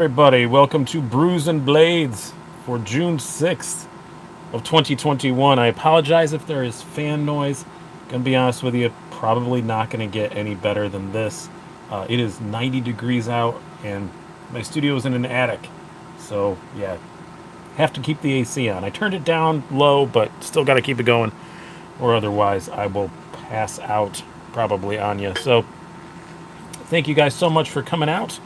Everybody, welcome to Brews and Blades for June 6th of 2021. I apologize if there is fan noise. Gonna be honest with you, probably not gonna get any better than this. It is 90 degrees out, and my studio is in an attic, so yeah, have to keep the AC on. I turned it down low, but still got to keep it going, or otherwise I will pass out probably on you. So thank you guys so much for coming out.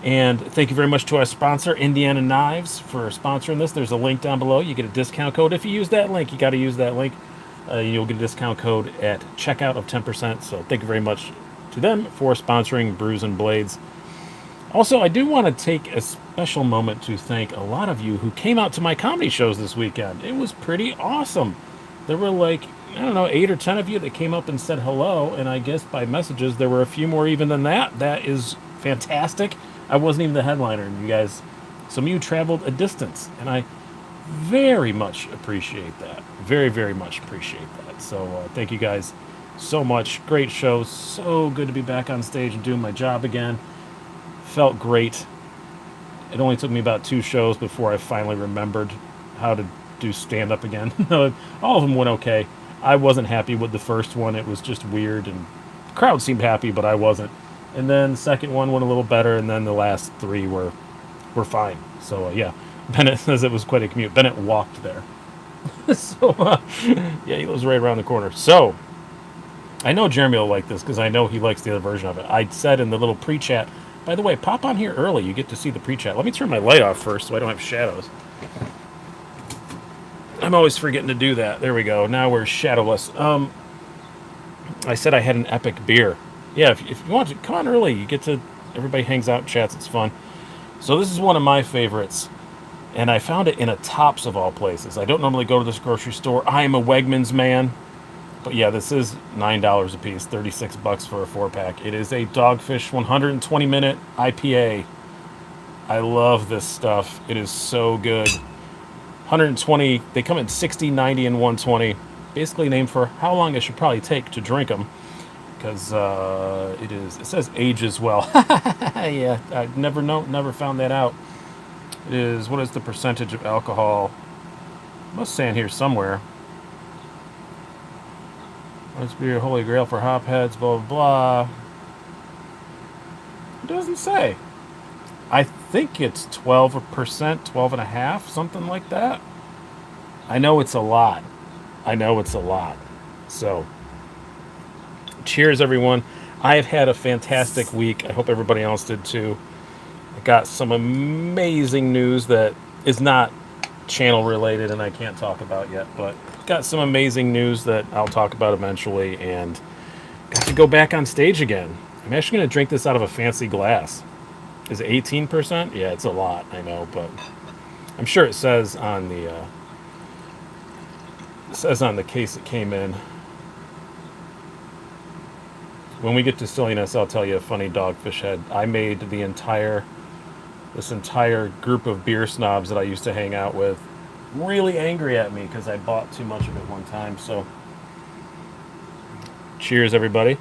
And thank you very much to our sponsor, Indiana Knives, for sponsoring this. There's a link down below. You get a discount code. If you use that link, you got to use that link. You'll get a discount code at checkout of 10%. So thank you very much to them for sponsoring Brews and Blades. Also, I do want to take a special moment to thank a lot of you who came out to my comedy shows this weekend. It was pretty awesome. There were like, I don't know, 8 or 10 of you that came up and said hello. And I guess by messages, there were a few more even than that. That is fantastic. I wasn't even the headliner, and you guys, some of you traveled a distance, and I very much appreciate that. Very, very much appreciate that. So thank you guys so much. Great show. So good to be back on stage and doing my job again. Felt great. It only took me about 2 shows before I finally remembered how to do stand-up again. All of them went okay. I wasn't happy with the first one. It was just weird, and the crowd seemed happy, but I wasn't. And then the second one went a little better, and then the last 3 were fine. So, yeah, Bennett says it was quite a commute. Bennett walked there. Yeah, he lives right around the corner. So, I know Jeremy will like this because I know he likes the other version of it. I said in the little pre-chat, by the way, pop on here early. You get to see the pre-chat. Let me turn my light off first so I don't have shadows. I'm always forgetting to do that. There we go. Now we're shadowless. I said I had an epic beer. Yeah, if you want to, come on early. You get to, everybody hangs out, chats, it's fun. So this is one of my favorites, and I found it in a Tops of all places. I don't normally go to this grocery store. I am a Wegmans man. But yeah, this is $9 a piece, $36 for a 4-pack. It is a Dogfish 120-minute IPA. I love this stuff. It is so good. 120, they come in 60, 90, and 120. Basically named for how long it should probably take to drink them. Because it says age as well. Yeah, I never found that out. It is, what is the percentage of alcohol? Must say in here somewhere. Must be a holy grail for hopheads, blah, blah, blah. It doesn't say. I think it's 12%, 12.5%, something like that. I know it's a lot. So, cheers, everyone. I have had a fantastic week. I hope everybody else did too. I got some amazing news that is not channel related and I can't talk about yet, but got some amazing news that I'll talk about eventually, and got to go back on stage again. I'm actually going to drink this out of a fancy glass. Is it 18%? Yeah, it's a lot, I know, but I'm sure it says on the case it came in. When we get to silliness, I'll tell you a funny Dogfish head. I made this entire group of beer snobs that I used to hang out with really angry at me because I bought too much of it one time. So, cheers, everybody.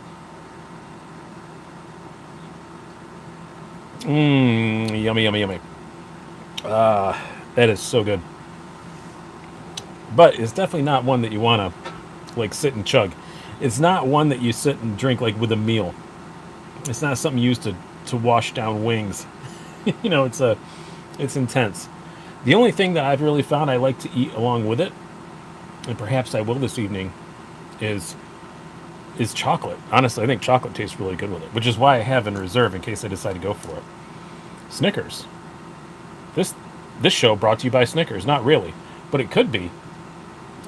Yummy, yummy, yummy. That is so good. But it's definitely not one that you want to like sit and chug. It's not one that you sit and drink like with a meal. It's not something used to wash down wings. You know, it's intense. The only thing that I've really found I like to eat along with it, and perhaps I will this evening, is chocolate. Honestly, I think chocolate tastes really good with it, which is why I have in reserve in case I decide to go for it. Snickers. This show brought to you by Snickers. Not really, but it could be.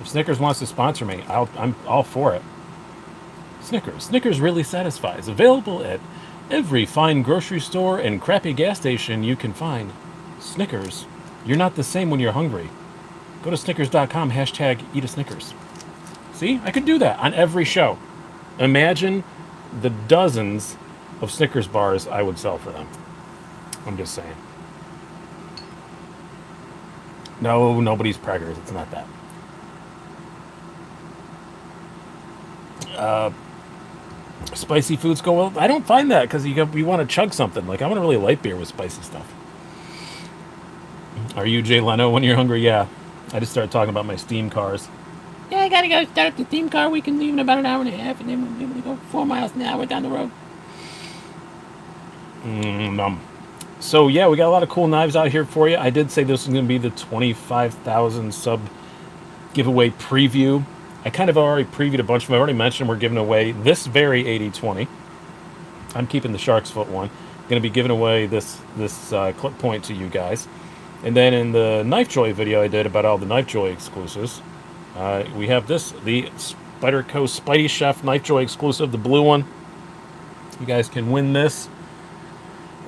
If Snickers wants to sponsor me, I'm all for it. Snickers. Snickers really satisfies. Available at every fine grocery store and crappy gas station you can find. Snickers. You're not the same when you're hungry. Go to Snickers.com, #eat a Snickers. See? I could do that on every show. Imagine the dozens of Snickers bars I would sell for them. I'm just saying. No, nobody's preggers. It's not that. Spicy foods go well. I don't find that because you want to chug something. Like, I want a really light beer with spicy stuff. Are you Jay Leno when you're hungry? Yeah. I just started talking about my steam cars. Yeah, I gotta go start up the steam car. We can leave in about an hour and a half, and then we'll be able to go 4 miles an hour down the road. So yeah, we got a lot of cool knives out here for you. I did say this is going to be the 25,000 sub giveaway preview. I kind of already previewed a bunch of them. I already mentioned we're giving away this very 8020. I'm keeping the Shark's Foot one. Going to be giving away this clip point to you guys. And then in the Knife Joy video I did about all the Knife Joy exclusives, we have this, the Spyderco Spidey Chef Knife Joy exclusive, the blue one. You guys can win this.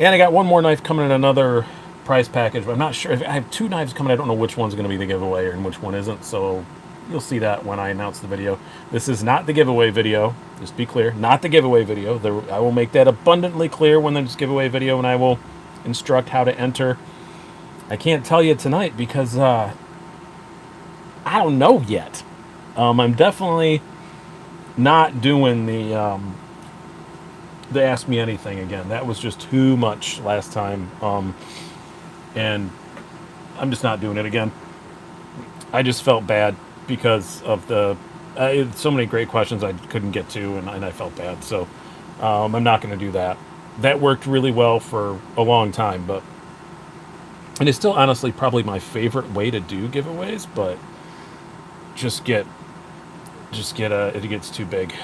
And I got one more knife coming in another prize package, but I'm not sure. I have two knives coming. I don't know which one's going to be the giveaway and which one isn't, so you'll see that when I announce the video. This is not the giveaway video. Just be clear, not the giveaway video. I will make that abundantly clear when there's giveaway video, and I will instruct how to enter. I can't tell you tonight because I don't know yet. I'm definitely not doing the Ask Me Anything again. That was just too much last time, and I'm just not doing it again. I just felt bad because of so many great questions I couldn't get to, and I felt bad. So I'm not going to do that. That worked really well for a long time, and it's still honestly probably my favorite way to do giveaways. But it gets too big.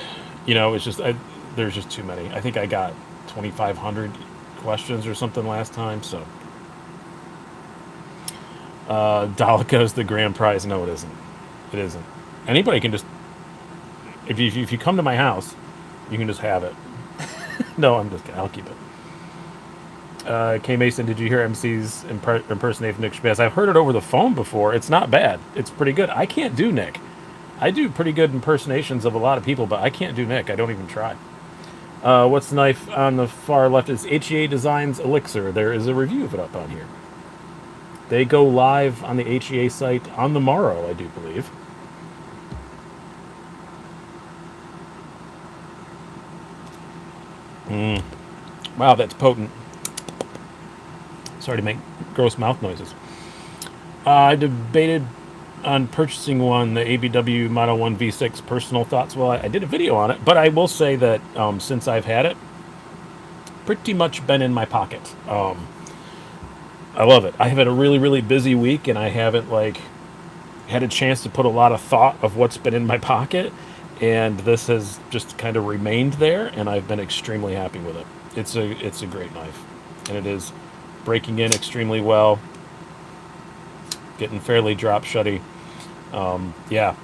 It's just there's just too many. I think I got 2,500 questions or something last time. So Dolica is the grand prize. No, it isn't. It isn't. Anybody can just, if you come to my house, you can just have it. No, I'm just kidding. I'll keep it. K Mason, did you hear MC's impersonate of Nick Shabazz? I've heard it over the phone before. It's not bad. It's pretty good. I can't do Nick. I do pretty good impersonations of a lot of people, but I can't do Nick. I don't even try. What's the knife on the far left is HEA Designs Elixir. There is a review of it up on here. They go live on the HEA site on the morrow, I do believe. Wow, that's potent. Sorry to make gross mouth noises. I debated on purchasing one, the ABW Model 1 V6. Personal thoughts. Well, I did a video on it, but I will say that since I've had it, pretty much been in my pocket. I love it. I have had a really, really busy week, and I haven't had a chance to put a lot of thought of what's been in my pocket, and this has just kind of remained there, and I've been extremely happy with it. It's a great knife, and it is breaking in extremely well, getting fairly drop shutty. Yeah,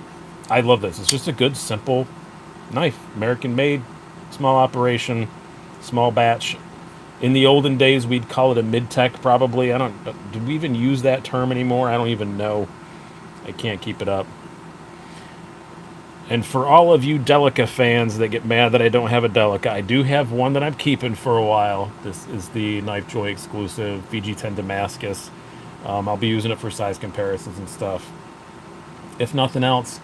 I love this. It's just a good, simple knife. American made, small operation, small batch. In the olden days, we'd call it a mid-tech, probably. Do we even use that term anymore? I don't even know. I can't keep it up. And for all of you Delica fans that get mad that I don't have a Delica, I do have one that I'm keeping for a while. This is the Knife Joy exclusive VG10 Damascus. I'll be using it for size comparisons and stuff. If nothing else,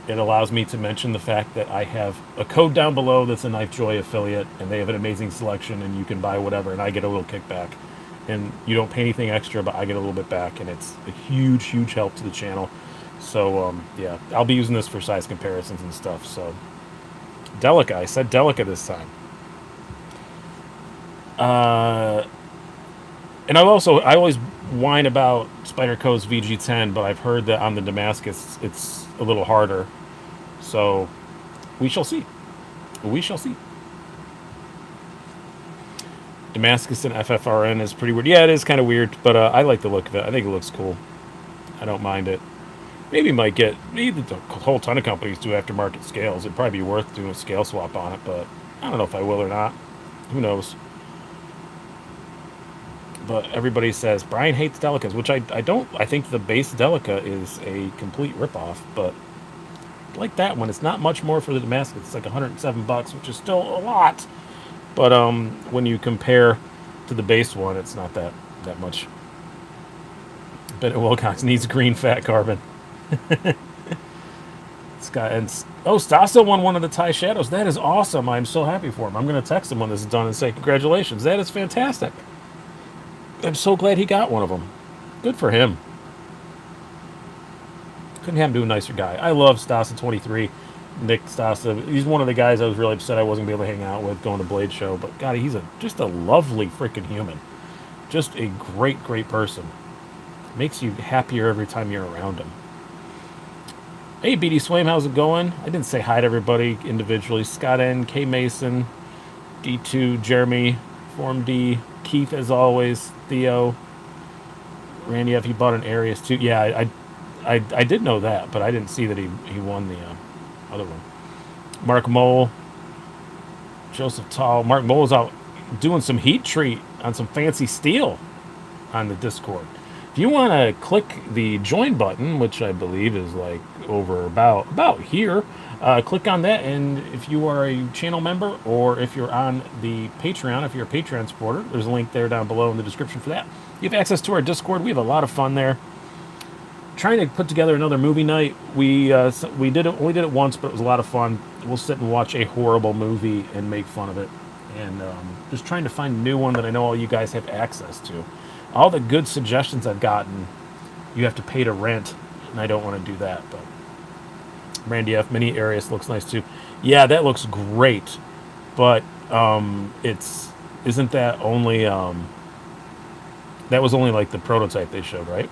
it allows me to mention the fact that I have a code down below that's a Knife Joy affiliate, and they have an amazing selection, and you can buy whatever, and I get a little kickback. And you don't pay anything extra, but I get a little bit back, and it's a huge, huge help to the channel. So, yeah, I'll be using this for size comparisons and stuff. So, Delica. I said Delica this time. And I always whine about Spyderco's VG10, but I've heard that on the Damascus it's a little harder. So we shall see. We shall see. Damascus and FFRN is pretty weird. Yeah, it is kind of weird, but I like the look of it. I think it looks cool. I don't mind it. Maybe the whole ton of companies do aftermarket scales. It'd probably be worth doing a scale swap on it, but I don't know if I will or not. Who knows? But everybody says Brian hates Delicas, which I don't. I think the base Delica is a complete ripoff, but like that one, it's not much more for the Damascus. It's like $107, which is still a lot. But when you compare to the base one, it's not that much. Bennett Wilcox needs green fat carbon. Stasa won one of the Thai Shadows. That is awesome. I'm so happy for him. I'm going to text him when this is done and say congratulations. That is fantastic. I'm so glad he got one of them. Good for him. Couldn't happen to a nicer guy. I love Stasa23. Nick Stasa. He's one of the guys I was really upset I wasn't going to be able to hang out with going to Blade Show. But God, he's just a lovely freaking human. Just a great, great person. Makes you happier every time you're around him. Hey, BD Swaim, how's it going? I didn't say hi to everybody individually. Scott N, K Mason, D2, Jeremy, Form D, Keith as always, Theo, Randy F. He bought an Arius too. Yeah, I did know that, but I didn't see that he won the other one. Mark Mole, Joseph Tall. Mark Mole's out doing some heat treat on some fancy steel on the Discord. If you want to click the join button, which I believe is like over about here, click on that. And if you are a channel member or if you're on the Patreon, if you're a Patreon supporter, there's a link there down below in the description for that. You have access to our Discord. We have a lot of fun there. Trying to put together another movie night. We did it once, but it was a lot of fun. We'll sit and watch a horrible movie and make fun of it. And just trying to find a new one that I know all you guys have access to. All the good suggestions I've gotten, you have to pay to rent, and I don't want to do that. But Randy F. Mini Arius looks nice too. Yeah, that looks great, but isn't that only that was only like the prototype they showed, right?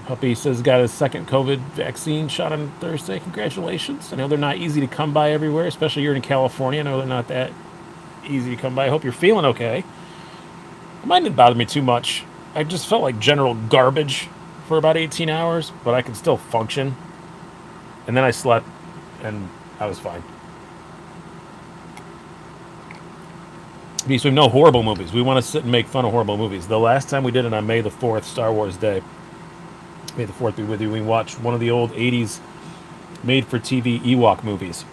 Puppy says got his second COVID vaccine shot on Thursday. Congratulations. I know they're not easy to come by everywhere, especially here in California. I know they're not that easy to come by. I hope you're feeling okay. Mine didn't bother me too much. I just felt like general garbage for about 18 hours, but I could still function. And then I slept, and I was fine. So no horrible movies. We want to sit and make fun of horrible movies. The last time we did it on May the 4th, Star Wars Day. May the 4th be with you. We watched one of the old 80s made-for-TV Ewok movies.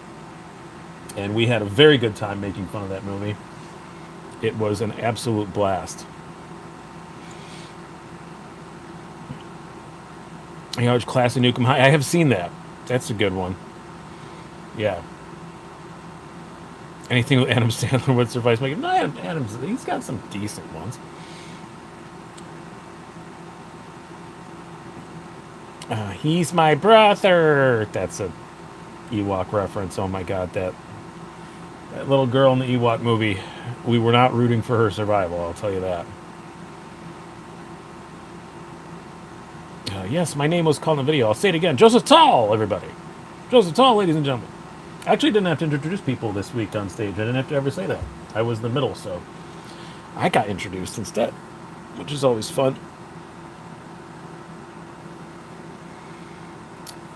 And we had a very good time making fun of that movie. It was an absolute blast. Class of Nukem High. I have seen that. That's a good one. Yeah. Anything with Adam Sandler would suffice. No, Adam's, he's got some decent ones. He's my brother. That's a Ewok reference. Oh my God, that little girl in the Ewok movie. We were not rooting for her survival. I'll tell you that. Yes, my name was called in the video. I'll say it again. Joseph Tall, everybody. Joseph Tall, ladies and gentlemen. I actually didn't have to introduce people this week on stage. I didn't have to ever say that. I was in the middle, so I got introduced instead, which is always fun.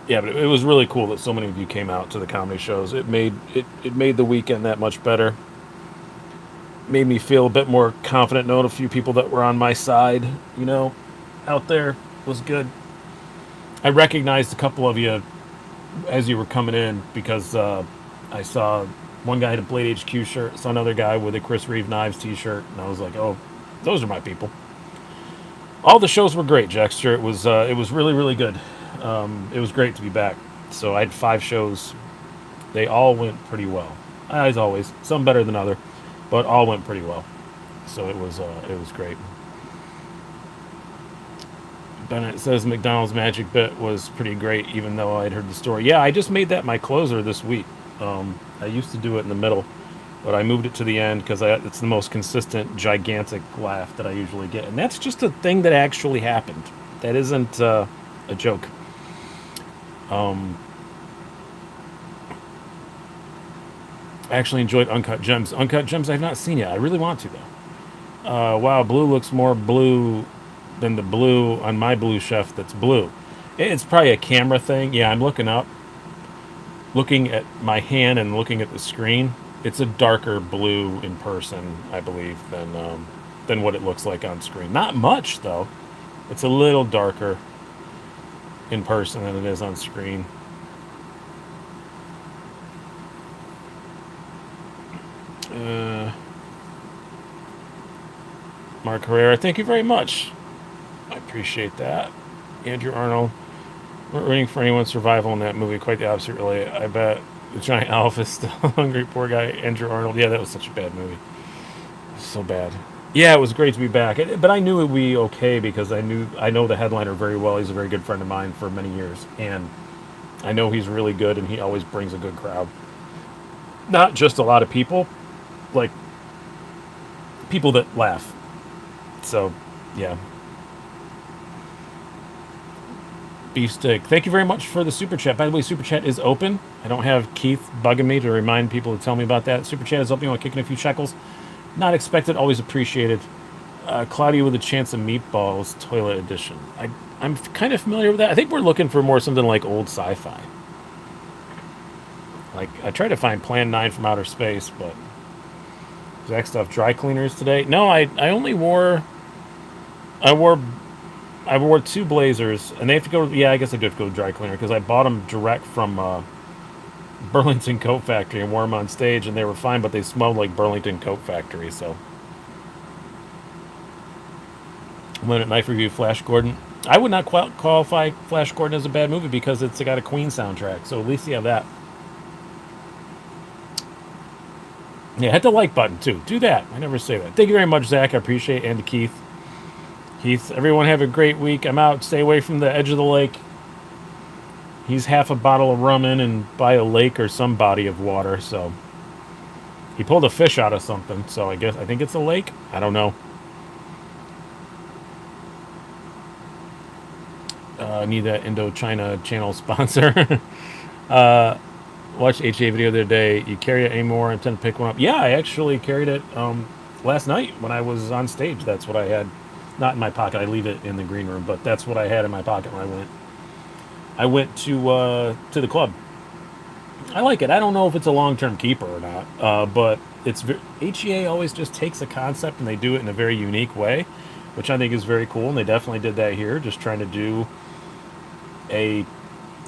Yeah, but it was really cool that so many of you came out to the comedy shows. It made the weekend that much better. Made me feel a bit more confident knowing a few people that were on my side, out there. Was good. I recognized a couple of you as you were coming in because I saw one guy had a Blade HQ shirt, saw another guy with a Chris Reeve Knives t-shirt, and I was like, oh, those are my people. All the shows were great, Jackster. It was really, really good. It was great to be back. So I had 5 shows. They all went pretty well. As always, some better than other, but all went pretty well. So it was great. Bennett says McDonald's Magic Bit was pretty great, even though I'd heard the story. Yeah, I just made that my closer this week. I used to do it in the middle, but I moved it to the end because it's the most consistent, gigantic laugh that I usually get. And that's just a thing that actually happened. That isn't a joke. I actually enjoyed Uncut Gems. Uncut Gems I've not seen yet. I really want to, though. Wow, blue looks more blue than the blue on my Blue Chef that's blue. It's probably a camera thing. Yeah, I'm looking at my hand and looking at the screen. It's a darker blue in person, I believe, than what it looks like on screen. Not much, though. It's a little darker in person than it is on screen. Mark Herrera, thank you very much. I appreciate that. Andrew Arnold, we're rooting for anyone's survival in that movie. Quite the opposite, really. I bet the giant alpha is still hungry. Poor guy, Andrew Arnold. Yeah, that was such a bad movie. So bad. Yeah, it was great to be back, but I knew it would be okay because I know the headliner very well. He's a very good friend of mine for many years, and I know he's really good, and he always brings a good crowd. Not just a lot of people, like people that laugh. So, yeah. Beefsteak. Thank you very much for the super chat. By the way, super chat is open. I don't have Keith bugging me to remind people to tell me about that. Super chat is open. You want kicking a few shekels? Not expected, always appreciated. Claudia with a Chance of Meatballs, Toilet Edition. I'm kind of familiar with that. I think we're looking for more something like old sci-fi. Like, I tried to find Plan 9 from Outer Space, but... Zach stuff, dry cleaners today? No, I only wore... I wore two blazers, and they have to go... Yeah, I guess I do have to go to dry cleaner, because I bought them direct from Burlington Coat Factory and wore them on stage, and they were fine, but they smelled like Burlington Coat Factory, so... Minute Knife Review, Flash Gordon. I would not qualify Flash Gordon as a bad movie because it's got a Queen soundtrack, so at least you have that. Yeah, hit the like button, too. Do that. I never say that. Thank you very much, Zach. I appreciate it. And to Keith. Keith, everyone have a great week. I'm out. Stay away from the edge of the lake. He's half a bottle of rum in and by a lake or some body of water, so... He pulled a fish out of something, so I think it's a lake. I don't know. I need that Indochina channel sponsor. Watched HA video the other day. You carry it anymore? I intend to pick one up. Yeah, I actually carried it last night when I was on stage. That's what I had. Not in my pocket. I leave it in the green room, but that's what I had in my pocket when I went. I went to the club. I like it. I don't know if it's a long-term keeper or not, but it's HEA always just takes a concept and they do it in a very unique way, which I think is very cool. And they definitely did that here, just trying to do a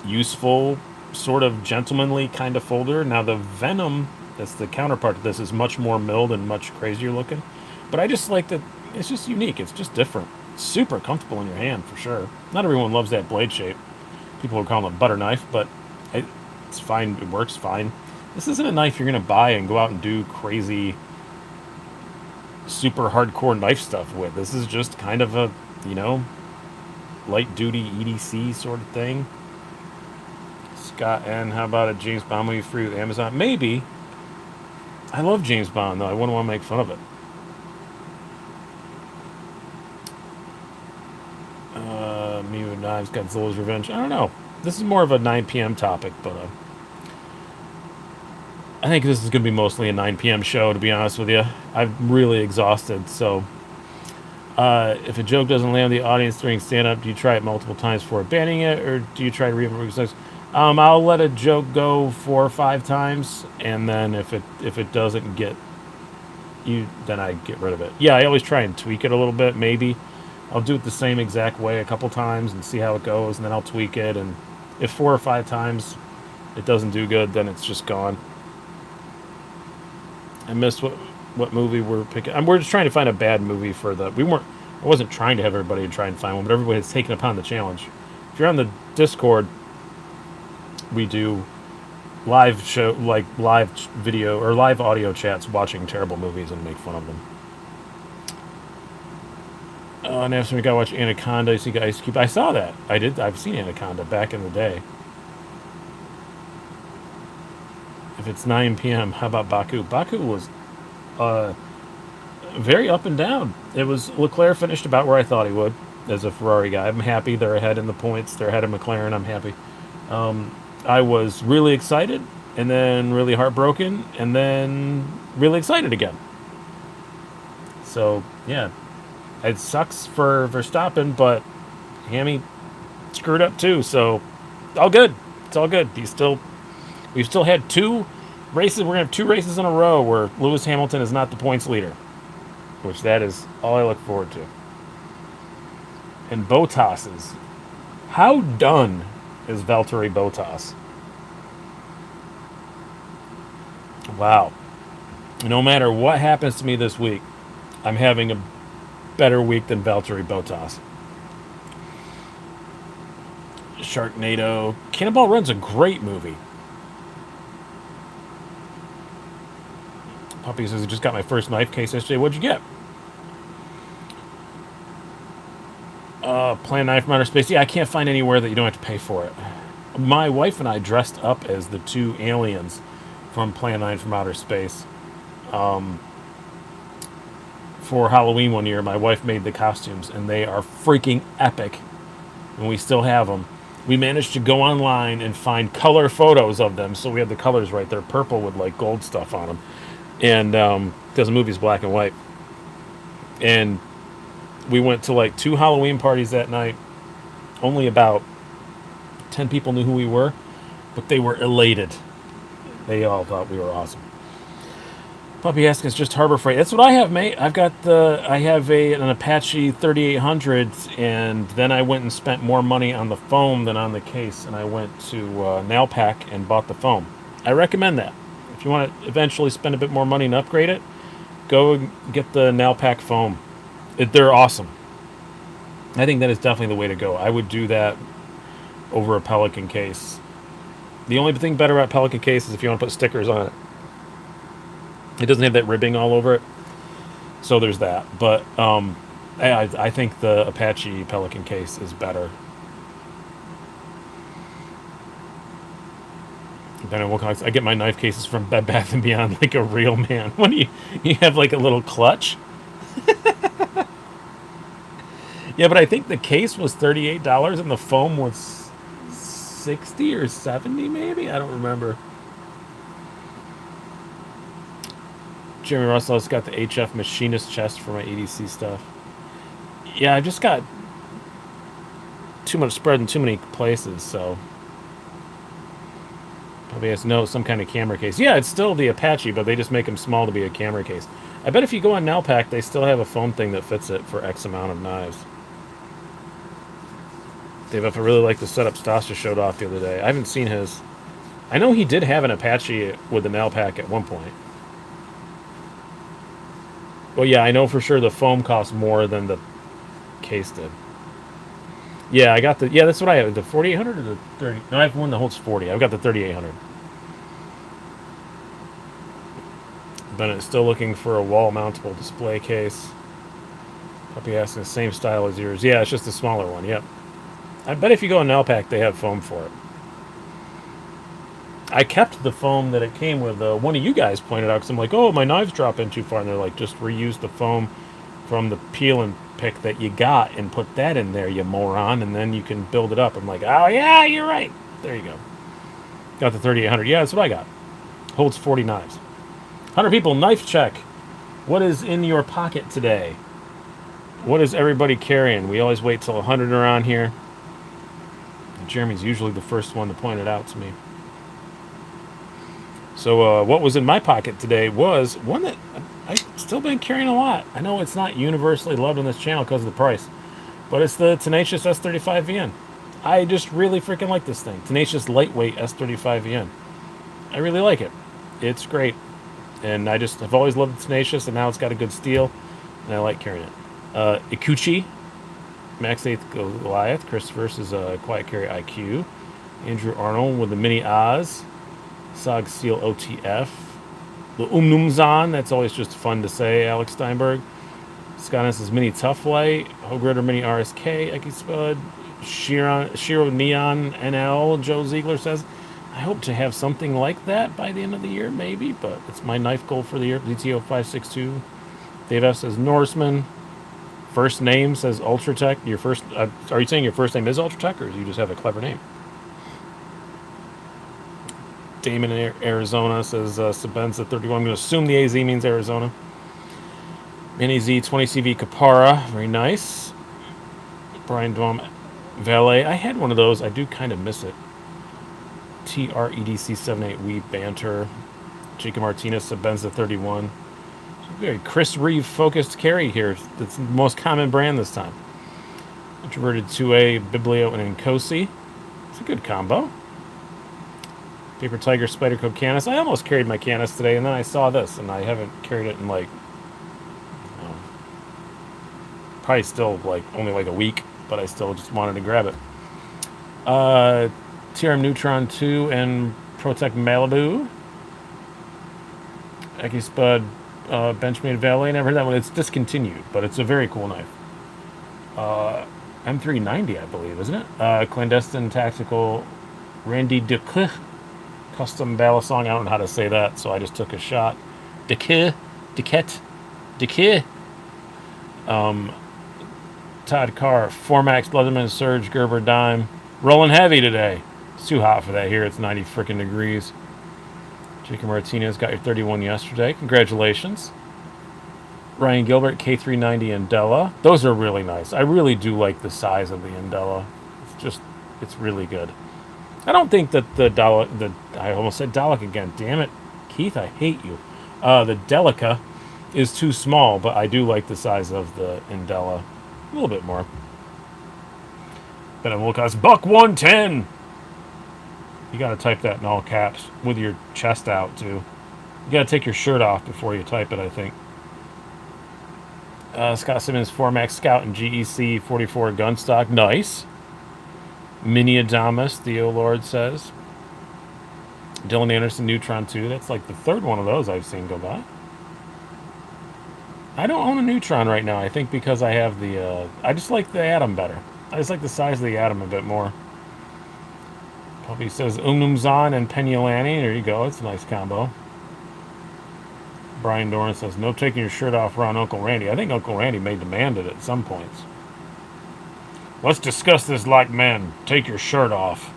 useful, sort of gentlemanly kind of folder. Now the Venom, that's the counterpart to this, is much more milled and much crazier looking. But I just like that it's just unique. It's just different. Super comfortable in your hand for sure. Not everyone loves that blade shape. People are calling it a butter knife, but it's fine. It works fine. This isn't a knife you're going to buy and go out and do crazy, super hardcore knife stuff with. This is just kind of a, light duty EDC sort of thing. Scott N. How about a James Bond movie free with Amazon? Maybe. I love James Bond, though. I wouldn't want to make fun of it. Me with Knives, Godzilla's Revenge. I don't know. This is more of a 9 p.m. topic, but I think this is going to be mostly a 9 p.m. show, to be honest with you. I'm really exhausted, so... if a joke doesn't land the audience during stand-up, do you try it multiple times before banning it, or do you try to re-emphasize? I'll let a joke go 4 or 5 times, and then if it doesn't get you, then I get rid of it. Yeah, I always try and tweak it a little bit. Maybe I'll do it the same exact way a couple times and see how it goes, and then I'll tweak it. And if 4 or 5 times it doesn't do good, then it's just gone. I missed what movie we're picking. We're just trying to find a bad movie for the... I wasn't trying to have everybody try and find one, but everybody has taken upon the challenge. If you're on the Discord, we do live video or live audio chats watching terrible movies and make fun of them. And after we got to watch Anaconda, you see Ice Cube. I saw that. I've seen Anaconda back in the day. If it's 9 p.m., how about Baku? Baku was very up and down. It was... Leclerc finished about where I thought he would as a Ferrari guy. I'm happy they're ahead in the points. They're ahead of McLaren. I'm happy. I was really excited, and then really heartbroken, and then really excited again. So, yeah. It sucks for Verstappen, but Hammy screwed up too, so all good. It's all good. We've still had 2 races. We're going to have 2 races in a row where Lewis Hamilton is not the points leader, which that is all I look forward to. And Bottas. How done is Valtteri Bottas? Wow. No matter what happens to me this week, I'm having a better week than Valtteri Bottas. Sharknado. Cannonball Run's a great movie. Puppy says, I just got my first knife case yesterday. What'd you get? Plan knife from outer space. Yeah, I can't find anywhere that you don't have to pay for it. My wife and I dressed up as the two aliens from Plan 9 from Outer Space. For Halloween one year, my wife made the costumes, and they are freaking epic. And we still have them. We managed to go online and find color photos of them, so we have the colors right there, purple with like gold stuff on them. And because the movie's black and white. And we went to like 2 Halloween parties that night. Only about 10 people knew who we were, but they were elated. They all thought we were awesome. Puppy asking us just Harbor Freight. That's what I have, mate. I have an Apache 3800, and then I went and spent more money on the foam than on the case, and I went to Nailpack and bought the foam. I recommend that. If you want to eventually spend a bit more money and upgrade it, go get the Nailpack foam. They're awesome. I think that is definitely the way to go. I would do that over a Pelican case. The only thing better about Pelican case is if you want to put stickers on it. It doesn't have that ribbing all over it. So there's that. But I think the Apache Pelican case is better. I get my knife cases from Bed Bath & Beyond like a real man. When you have like a little clutch. Yeah, but I think the case was $38 and the foam was 60 or 70 maybe? I don't remember. Jeremy Russell has got the HF machinist chest for my EDC stuff. Yeah, I've just got too much spread in too many places, so probably has some kind of camera case. Yeah, it's still the Apache, but they just make them small to be a camera case. I bet if you go on Nailpack, they still have a foam thing that fits it for X amount of knives. Dave, if I really like the setup Stasha showed off the other day. I haven't seen his. I know he did have an Apache with the Nailpack at one point. Well, yeah, I know for sure the foam costs more than the case did. Yeah, I got the... Yeah, that's what I have. The 4800 or the 30... No, I have one that holds 40. I've got the 3800. Bennett's still looking for a wall-mountable display case. Puppy asking the same style as yours. Yeah, it's just a smaller one, yep. I bet if you go on Nailpack, they have foam for it. I kept the foam that it came with. One of you guys pointed out, because I'm like, oh, my knives drop in too far. And they're like, just reuse the foam from the peel and pick that you got and put that in there, you moron, and then you can build it up. I'm like, oh, yeah, you're right. There you go. Got the 3800. Yeah, that's what I got. Holds 40 knives. 100 people, knife check. What is in your pocket today? What is everybody carrying? We always wait till 100 are on here. Jeremy's usually the first one to point it out to me. So what was in my pocket today was one that I've still been carrying a lot. I know it's not universally loved on this channel because of the price, but it's the Tenacious S35VN. I just really freaking like this thing. Tenacious Lightweight S35VN. I really like it. It's great. And I've always loved the Tenacious, and now it's got a good steel, and I like carrying it. Ikuchi, Max 8th Goliath. Christopher's is a Quiet Carry IQ. Andrew Arnold with the Mini Oz. Sog Steel OTF. The Umnumzan, that's always just fun to say, Alex Steinberg. Scott is Mini Tough Light. Hogritter Mini RSK, Eki Spud. Shiro Neon NL, Joe Ziegler says. I hope to have something like that by the end of the year, maybe, but it's my knife goal for the year. DTO 562. Dave F says Norseman. First name says Ultratech. Are you saying your first name is Ultratech, or do you just have a clever name? Damon in Arizona says Sabenza 31. I'm going to assume the AZ means Arizona. Mini Z 20CV Capara. Very nice. Brian Dwam Valet. I had one of those. I do kind of miss it. TREDC 78 Wee Banter. Jacob Martinez Sabenza 31. Very Chris Reeve focused carry here. That's the most common brand this time. Introverted 2A Biblio and Nkosi. It's a good combo. Paper Tiger Spyderco Canis. I almost carried my Canis today, and then I saw this, and I haven't carried it in probably still only a week, but I still just wanted to grab it. TRM Neutron 2 and Protect Malibu. Eki Spud Benchmade Valet. Never heard that one. It's discontinued, but it's a very cool knife. M390, I believe, isn't it? Clandestine Tactical Randy Duque Custom Balisong. I don't know how to say that, so I just took a shot. Duque. Todd Carr, Formax, Leatherman, Surge, Gerber, Dime. Rolling heavy today. It's too hot for that here. It's 90 freaking degrees. Jacob Martinez got your 31 yesterday. Congratulations. Ryan Gilbert, K390 Andella. Those are really nice. I really do like the size of the Andella. It's really good. I don't think that I almost said Dalek again. Damn it. Keith, I hate you. The Delica is too small, but I do like the size of the Andella a little bit more. Then it will cost $110. You gotta type that in all caps with your chest out too. You gotta take your shirt off before you type it, I think. Scott Simmons, Formax Scout and GEC 44 Gunstock. Nice. Mini Adamus, Theo Lord says. Dylan Anderson, Neutron 2. That's like the third one of those I've seen go by. I don't own a Neutron right now, I think because I have the... I just like the Atom better. I just like the size of the Atom a bit more. Puppy says Umnumzan and Penyalani. There you go. It's a nice combo. Brian Doran says, no taking your shirt off around Uncle Randy. I think Uncle Randy may demand it at some points. Let's discuss this like men. Take your shirt off.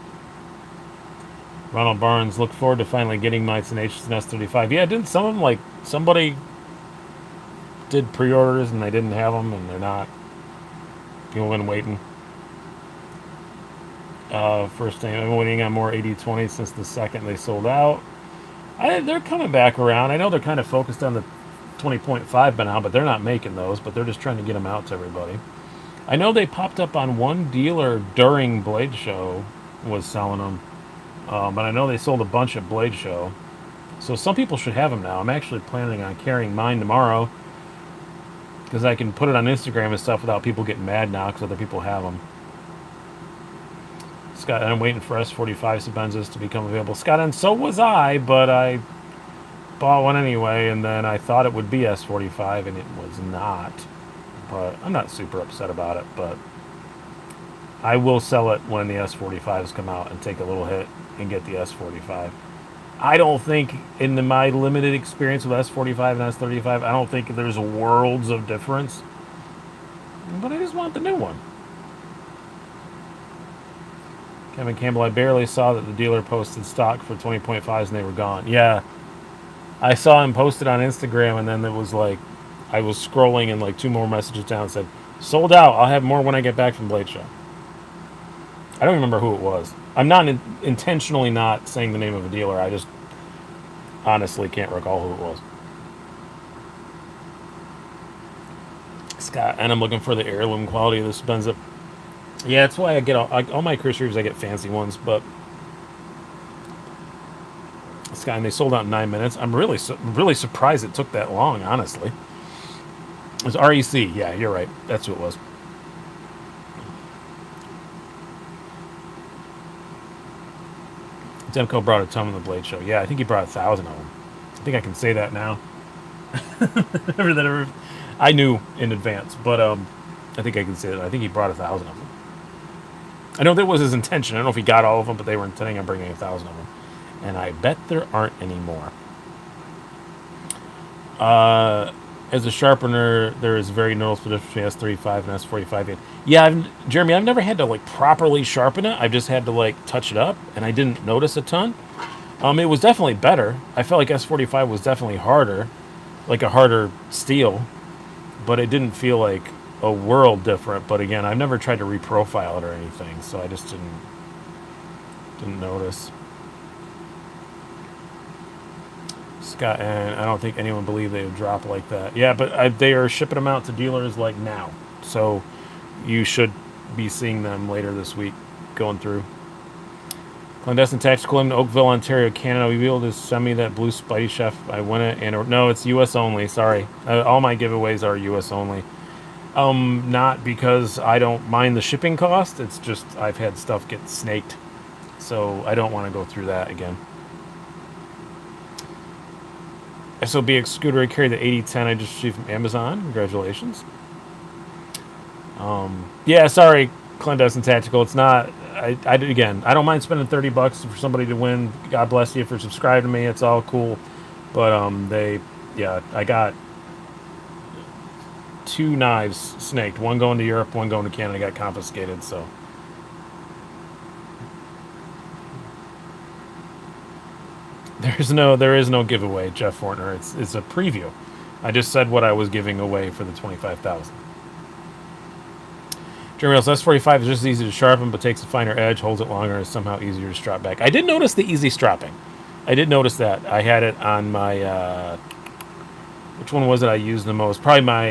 Ronald Barnes, look forward to finally getting my Tenacious S35. Yeah, didn't some of them, like, somebody did pre-orders and they didn't have them and they're not. People have been waiting. First thing, I've been waiting on more 80-20 since the second they sold out. They're coming back around. I know they're kind of focused on the 20.5 by now, but they're not making those, but they're just trying to get them out to everybody. I know they popped up on one dealer during Blade Show was selling them, but I know they sold a bunch at Blade Show. So some people should have them now. I'm actually planning on carrying mine tomorrow because I can put it on Instagram and stuff without people getting mad now because other people have them. Scott, I'm waiting for S45 Sabenzas to become available. Scott, and so was I, but I bought one anyway, and then I thought it would be S45, and it was not. But I'm not super upset about it, but I will sell it when the S45s come out and take a little hit and get the S45. I don't think, in my limited experience with S45 and S35, I don't think there's worlds of difference. But I just want the new one. Kevin Campbell, I barely saw that the dealer posted stock for 20.5s and they were gone. Yeah, I saw him posted on Instagram, and then it was like, I was scrolling and like two more messages down and said, sold out. I'll have more when I get back from Blade Show. I don't remember who it was. I'm not intentionally not saying the name of a dealer. I just honestly can't recall who it was. Scott, and I'm looking for the heirloom quality of this Benza. Yeah, that's why I get all my Chris Reeves. I get fancy ones, but Scott, and they sold out in 9 minutes. I'm really surprised it took that long. Honestly, it was REC. Yeah, you're right. That's who it was. Demko brought a ton on the Blade Show. Yeah, I think he brought 1,000 of them. I think I can say that now. I knew in advance, but I think I can say that. I think he brought 1,000 of them. I know that was his intention. I don't know if he got all of them, but they were intending on bringing 1,000 of them. And I bet there aren't any more. As a sharpener, there is very noticeable difference between S35 and S45. Yeah, Jeremy, I've never had to like properly sharpen it. I've just had to like touch it up, and I didn't notice a ton. It was definitely better. I felt like S45 was definitely harder, like a harder steel, but it didn't feel like a world different. But again, I've never tried to reprofile it or anything, so I just didn't notice. Scott, and I don't think anyone believed they would drop like that. Yeah, but they are shipping them out to dealers like now, so you should be seeing them later this week going through. Clandestine Tactical in Oakville, Ontario, Canada. Will you be able to send me that blue Spidey Chef? I win it, and no, it's U.S. only. Sorry, all my giveaways are U.S. only. Not because I don't mind the shipping cost. It's just I've had stuff get snaked, so I don't want to go through that again. SOBX scooter I carry, the 8010 I just received from Amazon. Congratulations. Yeah, sorry, Clandestine Tactical. It's not. Again, I don't mind spending $30 for somebody to win. God bless you for subscribing to me. It's all cool. But I got 2 knives snaked. One going to Europe, one going to Canada. Got confiscated. So there is no giveaway, Jeff Fortner. It's a preview. I just said what I was giving away for the 25,000. Jeremy else S45 is just easy to sharpen, but takes a finer edge, holds it longer, and is somehow easier to strap back. I did notice the easy strapping. I did notice that. I had it on my which one was it I used the most? Probably my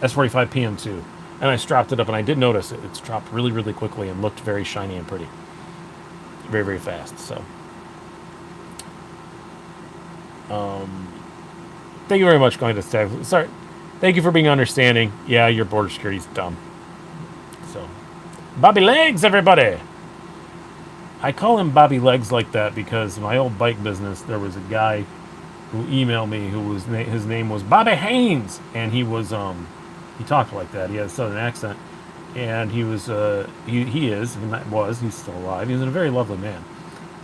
S45 PM2. And I strapped it up, and I did notice it. It's dropped really, really quickly and looked very shiny and pretty. Very, very fast. So, thank you very much, going to staff. Sorry, thank you for being understanding. Yeah, your border security's dumb. So, Bobby Legs, everybody. I call him Bobby Legs like that because in my old bike business, there was a guy who emailed me who was his name was Bobby Haynes, and he was he talked like that. He had a southern accent, and he was he's still alive. He's a very lovely man,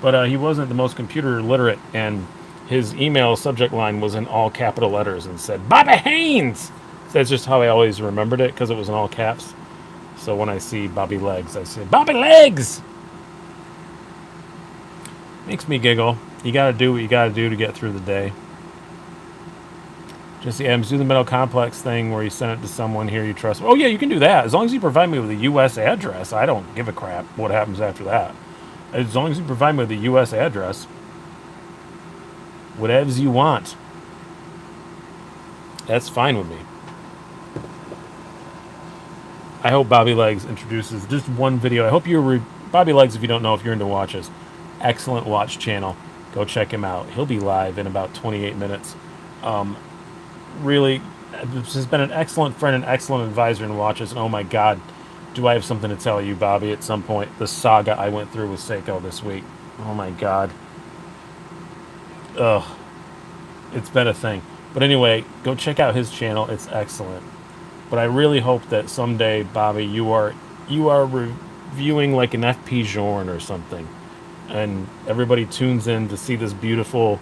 but he wasn't the most computer literate, and his email subject line was in all capital letters and said Bobby Haynes. So that's just how I always remembered it because it was in all caps. So when I see Bobby Legs, I say Bobby Legs. Makes me giggle. You gotta do what you gotta do to get through the day. Jesse Adams, do the metal complex thing where you send it to someone here you trust. Oh yeah, you can do that. As long as you provide me with a U.S. address, I don't give a crap what happens after that. As long as you provide me with a U.S. address, whatevs you want. That's fine with me. I hope Bobby Legs introduces just one video. I hope you're Bobby Legs, if you don't know, if you're into watches. Excellent watch channel. Go check him out. He'll be live in about 28 minutes. Really, this has been an excellent friend and excellent advisor in watches. And oh my God, do I have something to tell you, Bobby, at some point. The saga I went through with Seiko this week. Oh my God. Ugh. It's been a thing. But anyway, go check out his channel. It's excellent. But I really hope that someday, Bobby, you are reviewing like an FP Journe or something. And everybody tunes in to see this beautiful,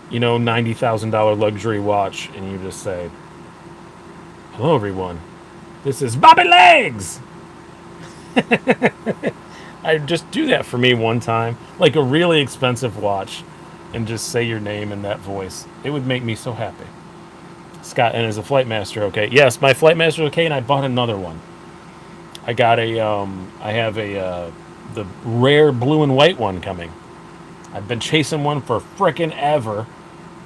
$90,000 luxury watch, and you just say, "Hello, everyone. This is Bobby Legs." I just do that for me one time, like a really expensive watch, and just say your name in that voice. It would make me so happy. Scott, and is a Flight Master okay? Yes, my Flight Master okay, and I bought another one. I got I have the rare blue and white one coming. I've been chasing one for frickin' ever,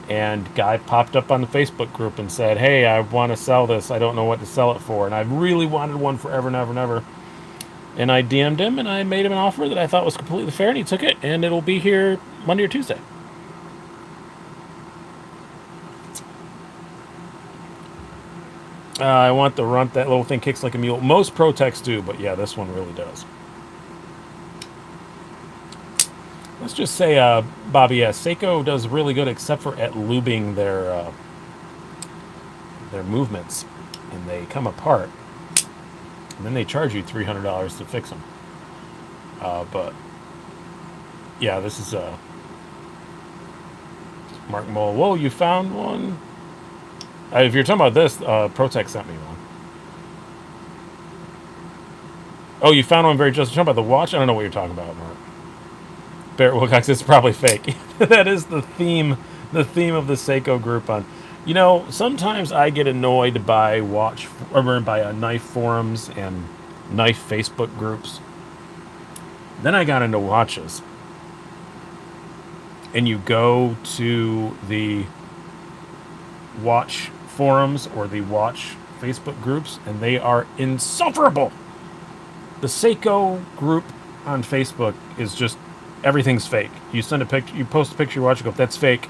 and guy popped up on the Facebook group and said, "Hey, I want to sell this. I don't know what to sell it for." And I really wanted one forever and ever and ever. And I DM'd him, and I made him an offer that I thought was completely fair, and he took it, and it'll be here Monday or Tuesday. I want the runt. That little thing kicks like a mule. Most Protex do, but yeah, this one really does. Let's just say, Bobby, Seiko does really good, except for at lubing their movements, and they come apart, and then they charge you $300 to fix them. But yeah, this is Mark Mole. Whoa, you found one? If you're talking about this, Protec sent me one. Oh, you found one very just. You're talking about the watch? I don't know what you're talking about, Mark. Barrett Wilcox, it's probably fake. That is the theme of the Seiko Groupon. Sometimes I get annoyed by knife forums and knife Facebook groups. Then I got into watches. And you go to the watch forums or the watch Facebook groups, and they are insufferable. The Seiko group on Facebook is just everything's fake. You send a picture, you post a picture of your watch, you go, "That's fake."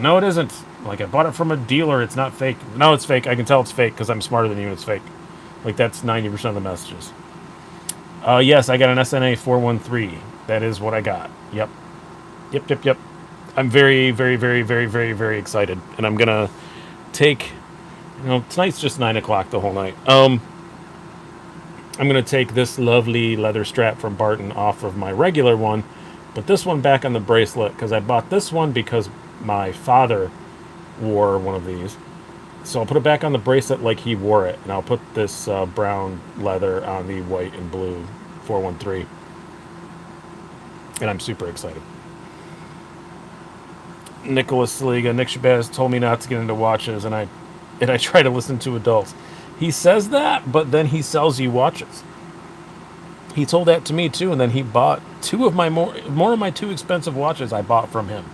No, it isn't. Like, I bought it from a dealer. It's not fake. No, it's fake. I can tell it's fake because I'm smarter than you and it's fake. Like, that's 90% of the messages. Yes, I got an SNA 413. That is what I got. Yep. I'm very, very, very, very, very, very excited, and I'm gonna take. Tonight's just 9 o'clock the whole night. I'm gonna take this lovely leather strap from Barton off of my regular one, put this one back on the bracelet because I bought this one because my father wore one of these. So I'll put it back on the bracelet like he wore it, and I'll put this brown leather on the white and blue 413. And I'm super excited. Nicholas Saliga, Nick Shabazz told me not to get into watches, and I try to listen to adults. He says that, but then he sells you watches. He told that to me too, and then he bought two of my more of my two expensive watches I bought from him.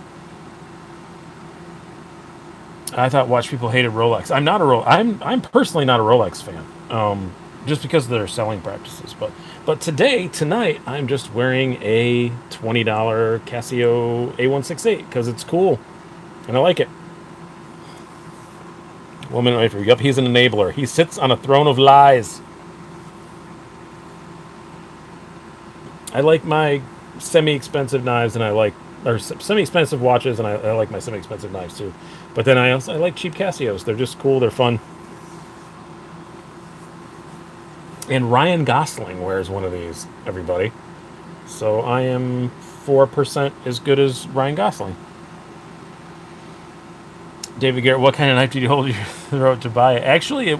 I thought watch people hated Rolex. I'm personally not a Rolex fan. Just because of their selling practices. But tonight, I'm just wearing a $20 Casio A168 because it's cool, and I like it. 1 minute later, yep, he's an enabler. He sits on a throne of lies. I like my semi-expensive knives, and semi-expensive watches, and I like my semi-expensive knives too. But then I like cheap Casios. They're just cool. They're fun. And Ryan Gosling wears one of these, everybody. So I am 4% as good as Ryan Gosling. David Garrett, what kind of knife did you hold your throat to buy? Actually,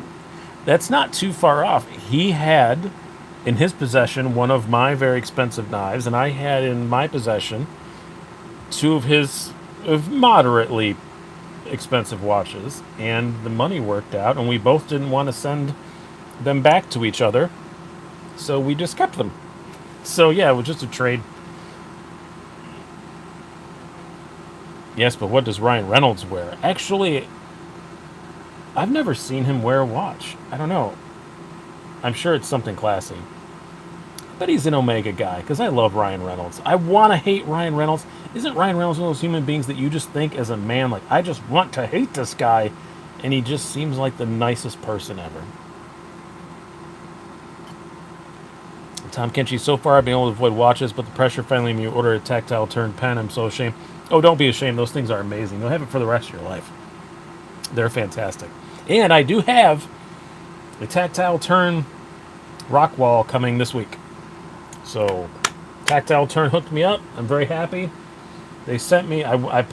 that's not too far off. He had in his possession one of my very expensive knives, and I had in my possession two of his moderately expensive watches, and the money worked out, and we both didn't want to send them back to each other, so we just kept them. So yeah, it was just a trade. Yes, but what does Ryan Reynolds wear? Actually, I've never seen him wear a watch. I don't know. I'm sure it's something classy. But he's an Omega guy, because I love Ryan Reynolds. I want to hate Ryan Reynolds. Isn't Ryan Reynolds one of those human beings that you just think as a man, like, I just want to hate this guy, and he just seems like the nicest person ever. Tom Kinchy, so far I've been able to avoid watches, but the pressure finally when you order a tactile turned pen, I'm so ashamed. Oh, don't be ashamed. Those things are amazing. You'll have it for the rest of your life. They're fantastic. And I do have a tactile turn Rockwall coming this week. So, tactile turn hooked me up. I'm very happy. They sent me, I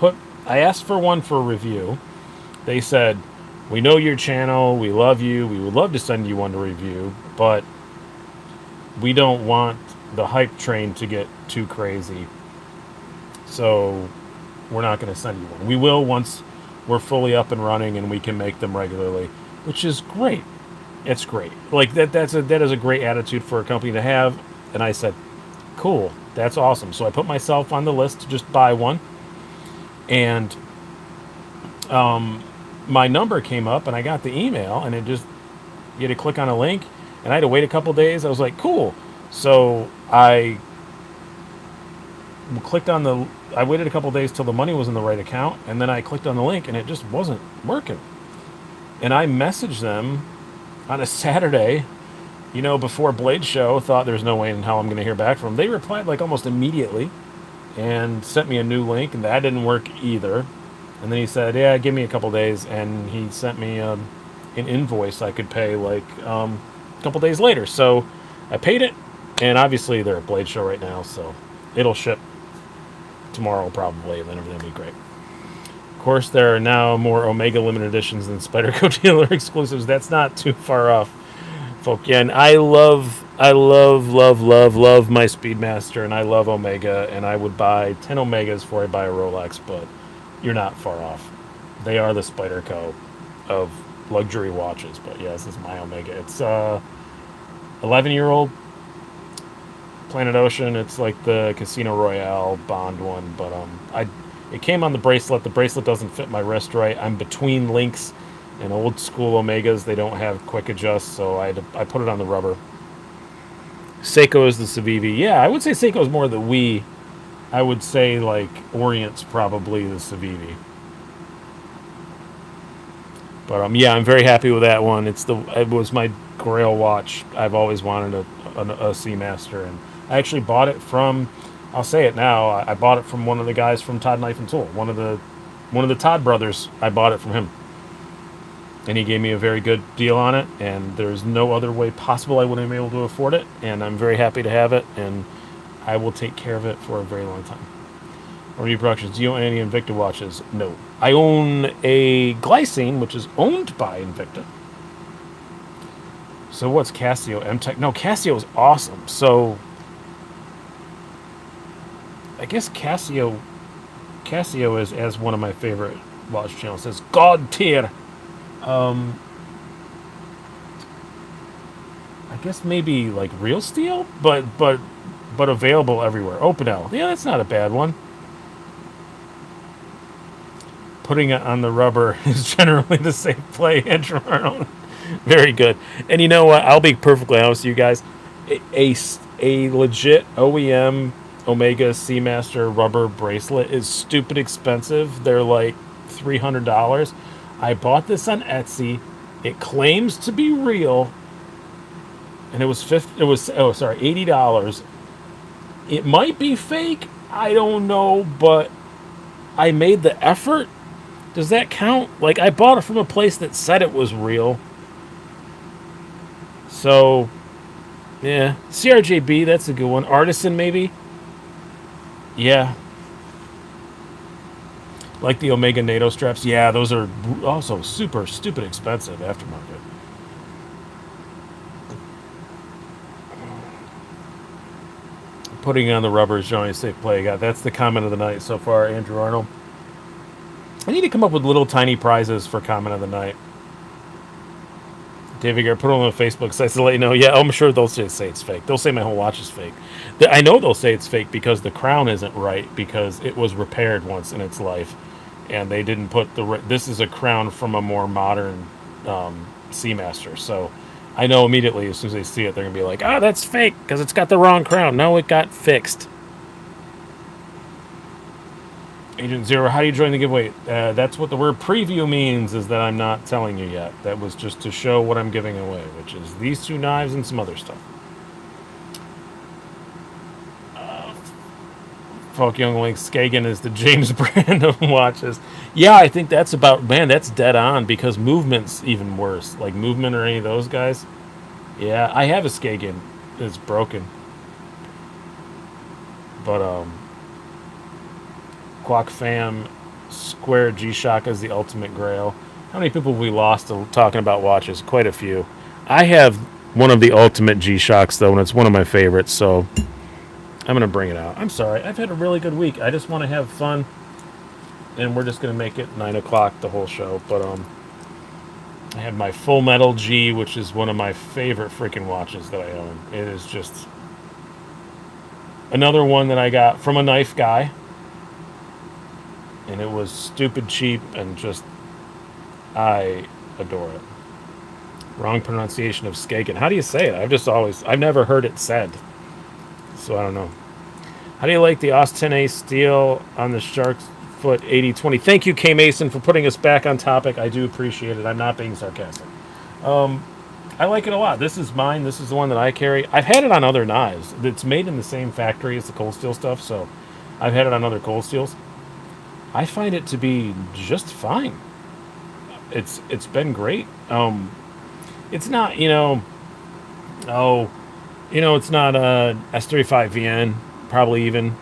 asked for one for review. They said, we know your channel, we love you, we would love to send you one to review, but we don't want the hype train to get too crazy. So, we're not going to send you one. We will once we're fully up and running and we can make them regularly, which is great. It's great. Like that is a great attitude for a company to have. And I said, cool, that's awesome. So I put myself on the list to just buy one. And my number came up and I got the email, and you had to click on a link, and I had to wait a couple days. I was like, cool. So I waited a couple days till the money was in the right account, and then I clicked on the link and it just wasn't working. And I messaged them on a Saturday, before Blade Show, thought there's no way in hell I'm going to hear back from them. They replied like almost immediately and sent me a new link, and that didn't work either. And then he said, yeah, give me a couple days, and he sent me an invoice I could pay like a couple days later. So I paid it, and obviously they're at Blade Show right now, so it'll ship tomorrow probably, and then everything will be great. Of course, there are now more Omega limited editions than Spyderco dealer exclusives. That's not too far off, folk. Yeah, and I love my Speedmaster, and I love Omega, and I would buy 10 Omegas before I buy a Rolex, but you're not far off. They are the Spyderco of luxury watches, but yeah, this is my Omega. It's 11-year-old Planet Ocean. It's like the Casino Royale Bond one, but it came on the bracelet. The bracelet doesn't fit my wrist right. I'm between links and old school Omegas. They don't have quick adjust, so I put it on the rubber. Seiko is the Civivi. Yeah, I would say Seiko is more the Wii. I would say like Orient's probably the Civivi. But yeah, I'm very happy with that one. It was my Grail watch. I've always wanted a Seamaster, and I actually bought it from I'll say it now. I bought it from one of the guys from Todd Knife and Tool. One of the Todd brothers. I bought it from him, and he gave me a very good deal on it. And there's no other way possible I wouldn't be able to afford it. And I'm very happy to have it, and I will take care of it for a very long time. Review Productions. Do you own any Invicta watches? No. I own a Glycine, which is owned by Invicta. So what's Casio? M-Tech? No, Casio is awesome. So I guess Casio is as one of my favorite watch channels. It says God tier. I guess maybe like Real Steel, but available everywhere. Opinel. Yeah, that's not a bad one. Putting it on the rubber is generally the safe play, Andrew Arnold. Very good. And you know what? I'll be perfectly honest with you guys. A legit OEM Omega Seamaster rubber bracelet is stupid expensive. They're like $300. I bought this on Etsy. It claims to be real, and it was $80. It might be fake. I don't know, but I made the effort. Does that count? Like, I bought it from a place that said it was real. So, yeah. CRJB, that's a good one. Artisan, maybe? Yeah. Like the Omega NATO straps. Yeah, those are also super stupid expensive aftermarket. Putting on the rubber is generally a safe play. God, that's the comment of the night so far, Andrew Arnold. I need to come up with little tiny prizes for comment of the night. David Garrett, put it on the Facebook sites to let you know. Yeah, I'm sure they'll say it's fake. They'll say my whole watch is fake. I know they'll say it's fake because the crown isn't right, because it was repaired once in its life, and they didn't put this is a crown from a more modern Seamaster. So I know immediately as soon as they see it, they're gonna be like, "Ah, that's fake because it's got the wrong crown." No, it got fixed. Agent Zero, how do you join the giveaway? That's what the word preview means, is that I'm not telling you yet. That was just to show what I'm giving away, which is these two knives and some other stuff. Folk Young Link, Skagen is the James brand of watches. Yeah, I think that's that's dead on, because Movement's even worse. Like Movement or any of those guys. Yeah, I have a Skagen. It's broken. But, Quack Fam, Square G-Shock is the ultimate grail. How many people have we lost talking about watches? Quite a few. I have one of the ultimate G-Shocks, though, and it's one of my favorites, so I'm going to bring it out. I'm sorry. I've had a really good week. I just want to have fun, and we're just going to make it 9 o'clock the whole show. But I have my Full Metal G, which is one of my favorite freaking watches that I own. It is just another one that I got from a knife guy. And it was stupid cheap, and just, I adore it. Wrong pronunciation of Skagen. How do you say it? I've never heard it said. So I don't know. How do you like the Os 10A steel on the Shark's Foot 80/20? Thank you, K Mason, for putting us back on topic. I do appreciate it. I'm not being sarcastic. I like it a lot. This is mine. This is the one that I carry. I've had it on other knives. It's made in the same factory as the Cold Steel stuff, so I've had it on other Cold Steels. I find it to be just fine. It's been great. It's not, it's not a S35VN, probably even,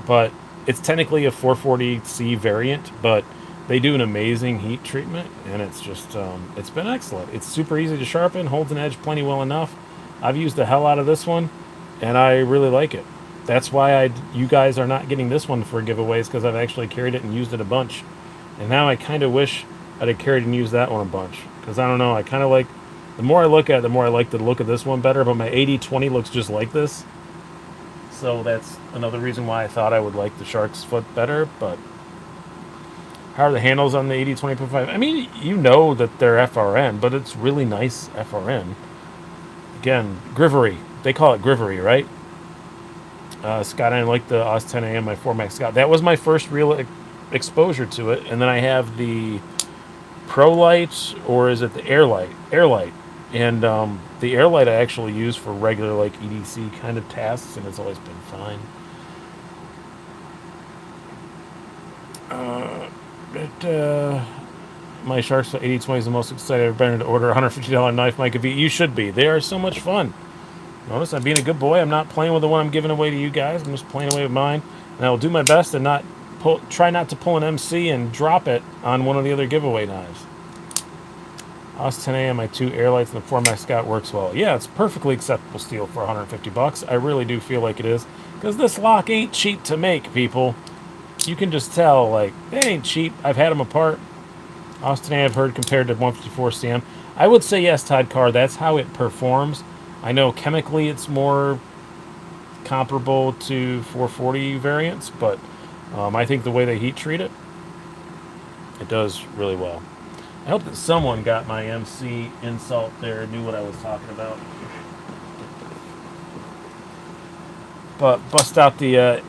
but it's technically a 440C variant, but they do an amazing heat treatment, and it's just, it's been excellent. It's super easy to sharpen, holds an edge plenty well enough. I've used the hell out of this one, and I really like it. That's why you guys are not getting this one for giveaways, because I've actually carried it and used it a bunch. And now I kind of wish I'd have carried and used that one a bunch. Because I don't know, I kind of like, the more I look at it, the more I like the look of this one better. But my 80/20 looks just like this. So that's another reason why I thought I would like the Shark's Foot better. But how are the handles on the 80/20.5? I mean, you know that they're FRN, but it's really nice FRN. Again, Grivery. They call it Grivery, right? Scott, I like the Os 10A and my 4MAX Scott. That was my first real exposure to it. And then I have the Pro Light, or is it the Airlight? Airlight. And the air light I actually use for regular like EDC kind of tasks, and it's always been fine. My Sharks 8020 is the most excited I've been to order a $150 knife, Mike. You should be. They are so much fun. Notice I'm being a good boy. I'm not playing with the one I'm giving away to you guys. I'm just playing away with mine, and I will do my best and try not to pull an MC and drop it on one of the other giveaway knives. Us 10 a.m. My 2 air lights and the 4 Max Scout works well. Yeah, it's perfectly acceptable steel for $150. I really do feel like it is, because this lock ain't cheap to make, people. You can just tell, like, they ain't cheap. I've had them apart. Austin A, I've heard compared to 154 CM. I would say yes, Todd Carr. That's how it performs. I know chemically it's more comparable to 440 variants, but I think the way they heat treat it, it does really well. I hope that someone got my MC insult there, knew what I was talking about. But bust out the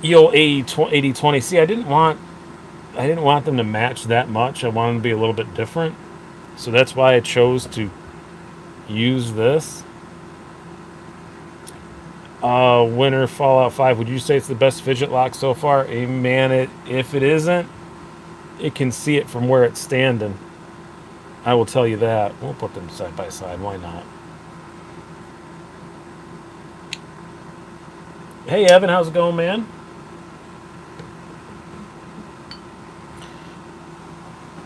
EO 8020. See, I didn't want them to match that much. I wanted them to be a little bit different. So that's why I chose to use this. Winter Fallout 5, would you say it's the best fidget lock so far? Man, if it isn't, it can see it from where it's standing. I will tell you that. We'll put them side by side. Why not? Hey, Evan, how's it going, man?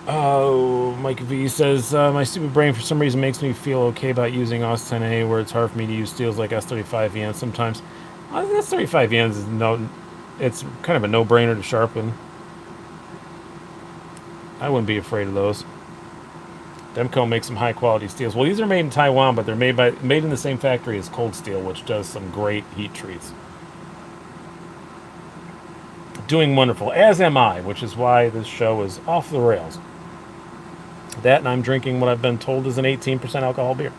Oh, Mike V says, my stupid brain for some reason makes me feel okay about using OS 10A, where it's hard for me to use steels like S35 yen sometimes. S35 yen is it's kind of a no-brainer to sharpen. I wouldn't be afraid of those. Demco makes some high-quality steels. Well, these are made in Taiwan, but they're made in the same factory as Cold Steel, which does some great heat treats. Doing wonderful, as am I, which is why this show is off the rails. That, and I'm drinking what I've been told is an 18% alcohol beer.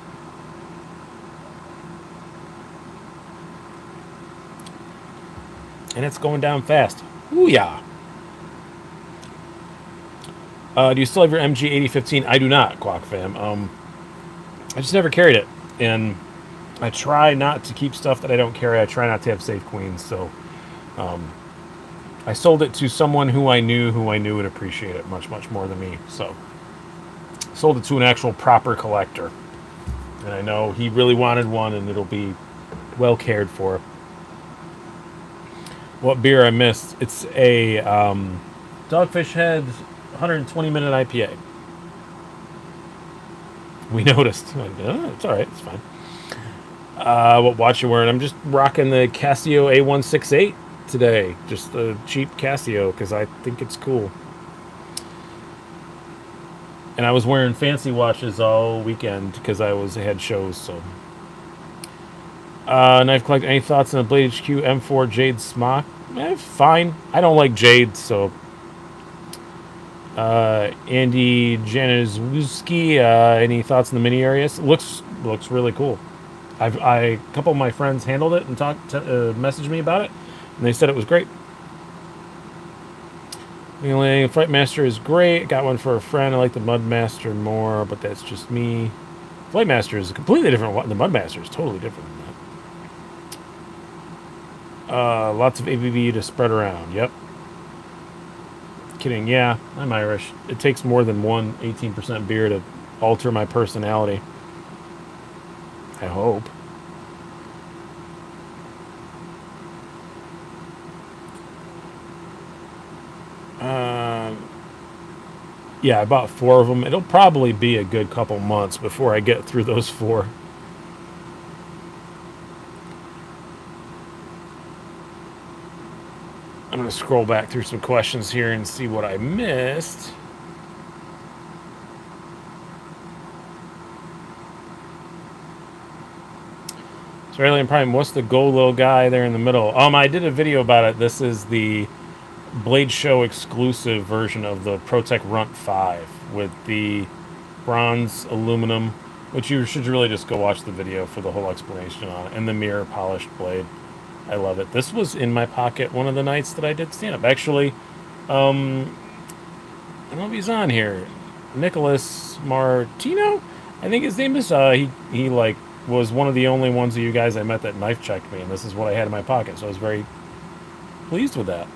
And it's going down fast. Ooh, yeah. Do you still have your MG 8015? I do not, Quack fam. I just never carried it. And I try not to keep stuff that I don't carry. I try not to have safe queens. So I sold it to someone who I knew would appreciate it much, much more than me. So sold it to an actual proper collector. And I know he really wanted one, and it'll be well cared for. What beer I missed? It's a Dogfish Head 120-minute IPA. We noticed. It's all right. It's fine. What watch you wearing? I'm just rocking the Casio A168 today. Just a cheap Casio because I think it's cool. And I was wearing fancy watches all weekend because I had shows. So, Knife Collect. Any thoughts on the Blade HQ M4 Jade Smock? Fine. I don't like Jade, so. Andy Januszewski, any thoughts in the mini areas? Looks really cool. A couple of my friends handled it and messaged me about it, and they said it was great. The Flight Master is great. Got one for a friend. I like the Mudmaster more, but that's just me. Flight Master is a completely different one. The Mudmaster is totally different than that. Lots of ABV to spread around. Yep. Kidding. Yeah, I'm Irish. It takes more than one 18% beer to alter my personality. I hope. Yeah, I bought 4 of them. It'll probably be a good couple months before I get through those 4. I'm going to scroll back through some questions here and see what I missed. So, Alien Prime, what's the gold little guy there in the middle? I did a video about it. This is the Blade Show exclusive version of the ProTech Runt 5 with the bronze aluminum, which you should really just go watch the video for the whole explanation on it, and the mirror polished blade. I love it. This was in my pocket one of the nights that I did stand-up. Actually, I don't know if he's on here. Nicholas Martino? I think his name is, he like, was one of the only ones of you guys I met that knife checked me, and this is what I had in my pocket, so I was very pleased with that.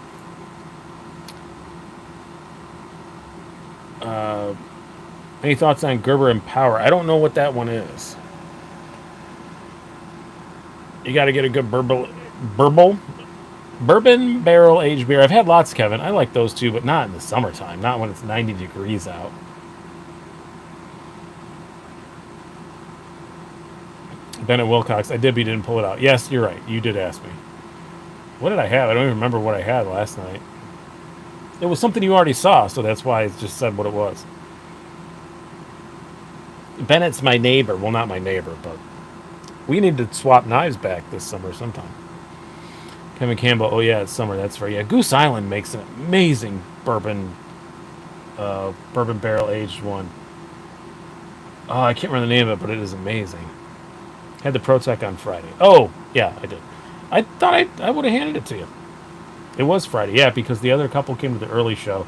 Any thoughts on Gerber and Power? I don't know what that one is. You got to get a good bourbon barrel aged beer. I've had lots, Kevin. I like those too, but not in the summertime. Not when it's 90 degrees out. Bennett Wilcox. I did, but you didn't pull it out. Yes, you're right. You did ask me. What did I have? I don't even remember what I had last night. It was something you already saw, so that's why I just said what it was. Bennett's my neighbor. Well, not my neighbor, but we need to swap knives back this summer sometime. Kevin Campbell. Oh yeah, it's summer. That's right. Yeah, Goose Island makes an amazing bourbon barrel aged one. Oh, I can't remember the name of it, but it is amazing. Had the ProTech on Friday. Oh yeah, I did. I thought I would have handed it to you. It was Friday, yeah, because the other couple came to the early show.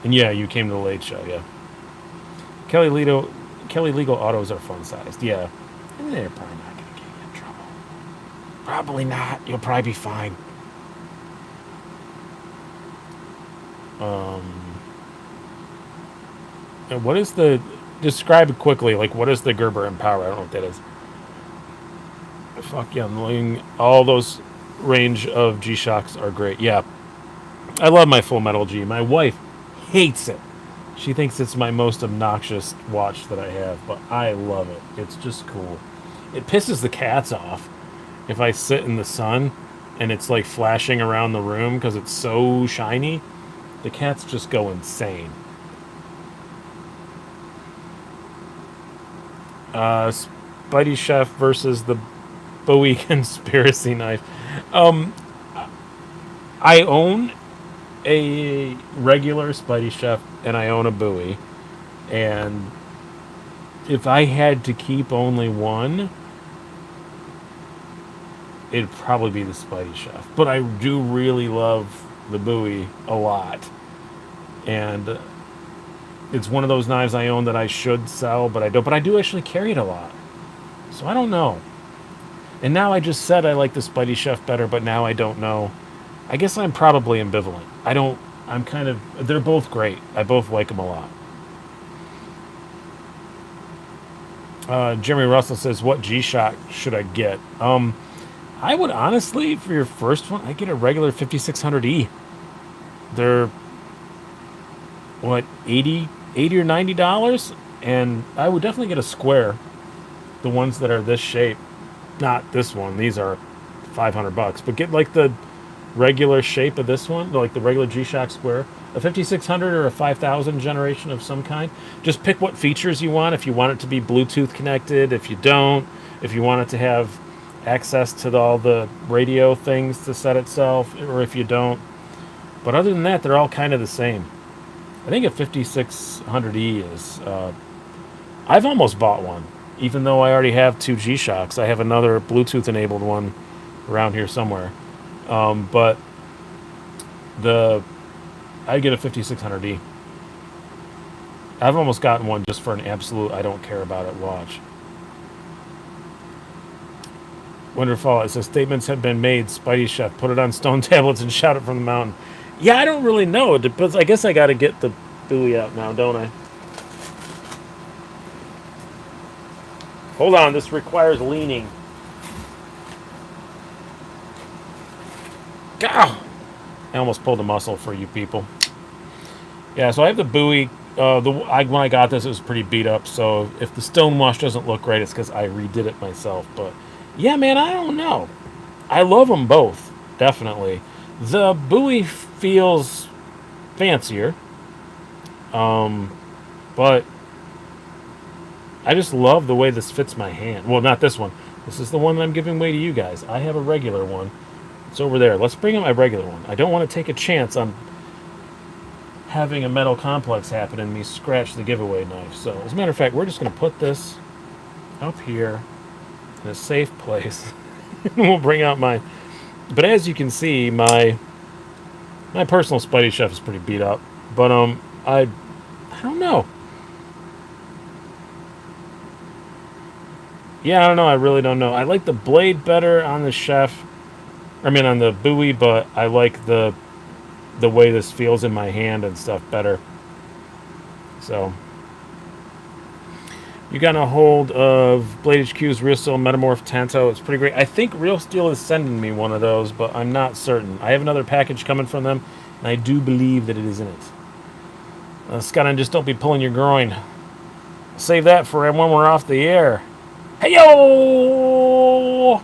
And yeah, you came to the late show, yeah. Kelly Legal Autos are fun sized, yeah. And they're probably not going to get you in trouble. Probably not. You'll probably be fine. And what is the... Describe it quickly, like, what is the Gerber and Power? I don't know what that is. Fuck yeah, all those range of G-Shocks are great. Yeah. I love my Full Metal G. My wife hates it. She thinks it's my most obnoxious watch that I have, but I love it. It's just cool. It pisses the cats off if I sit in the sun and it's like flashing around the room because it's so shiny. The cats just go insane. Spidey Chef versus the Bowie conspiracy knife. I own a regular Spidey Chef and I own a Bowie, and if I had to keep only one, it'd probably be the Spidey Chef. But I do really love the Bowie a lot, and it's one of those knives I own that I should sell, but I don't. But I do actually carry it a lot, so I don't know. And now I just said I like the Spidey Chef better, but now I don't know. I guess I'm probably ambivalent. I'm kind of... They're both great. I both like them a lot. Jeremy Russell says, what G-Shock should I get? I would honestly, for your first one, I'd get a regular 5600E. They're, what, $80 or $90? And I would definitely get a square. The ones that are this shape. Not this one. These are $500. But get like the regular shape of this one, like the regular G-Shock square, a 5600 or a 5000 generation of some kind. Just pick what features you want. If you want it to be Bluetooth connected, if you don't, if you want it to have access to all the radio things to set itself, or if you don't. But other than that, they're all kind of the same. I think a 5600E is... I've almost bought one, even though I already have two G-Shocks. I have another Bluetooth-enabled one around here somewhere. But I'd get a 5600E. I've almost gotten one just for an absolute I don't care about it watch. Wonderful. It says statements have been made. Spidey Chef, put it on stone tablets and shout it from the mountain. Yeah, I don't really know. It depends. I guess I got to get the buoy out now, don't I? Hold on. This requires leaning. Gah! I almost pulled a muscle for you people. Yeah, so I have the buoy. When I got this, it was pretty beat up. So if the stonewash doesn't look right, it's because I redid it myself. But yeah, man, I don't know. I love them both, definitely. The buoy feels fancier, but I just love the way this fits my hand. Well, not this one. This is the one that I'm giving away to you guys. I have a regular one. It's over there. Let's bring up my regular one. I don't want to take a chance on having a metal complex happen and me scratch the giveaway knife. So, as a matter of fact, we're just going to put this up here in a safe place. And we'll bring out mine. But as you can see, my personal Spidey Chef is pretty beat up. But I don't know. Yeah, I don't know. I really don't know. I like the blade better on the chef. I mean, on the Bowie, but I like the way this feels in my hand and stuff better. So, you got a hold of Blade HQ's Real Steel Metamorph Tanto. It's pretty great. I think Real Steel is sending me one of those, but I'm not certain. I have another package coming from them, and I do believe that it is in it. Scott, and just don't be pulling your groin. Save that for when we're off the air. Hey yo!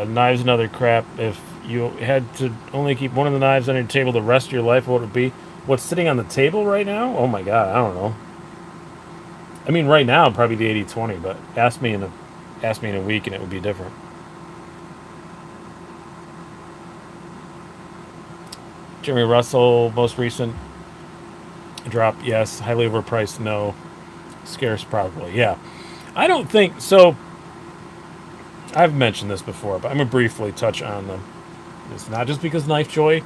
Knives and other crap. If you had to only keep one of the knives on your table the rest of your life, what would it be? What's sitting on the table right now? Oh my god, I don't know. I mean, right now, probably the 80-20, but ask me in a week and it would be different. Jeremy Russell, most recent drop, yes. Highly overpriced, no. Scarce, probably, yeah. I don't think so. I've mentioned this before, but I'm going to briefly touch on them. It's not just because Knife Joy.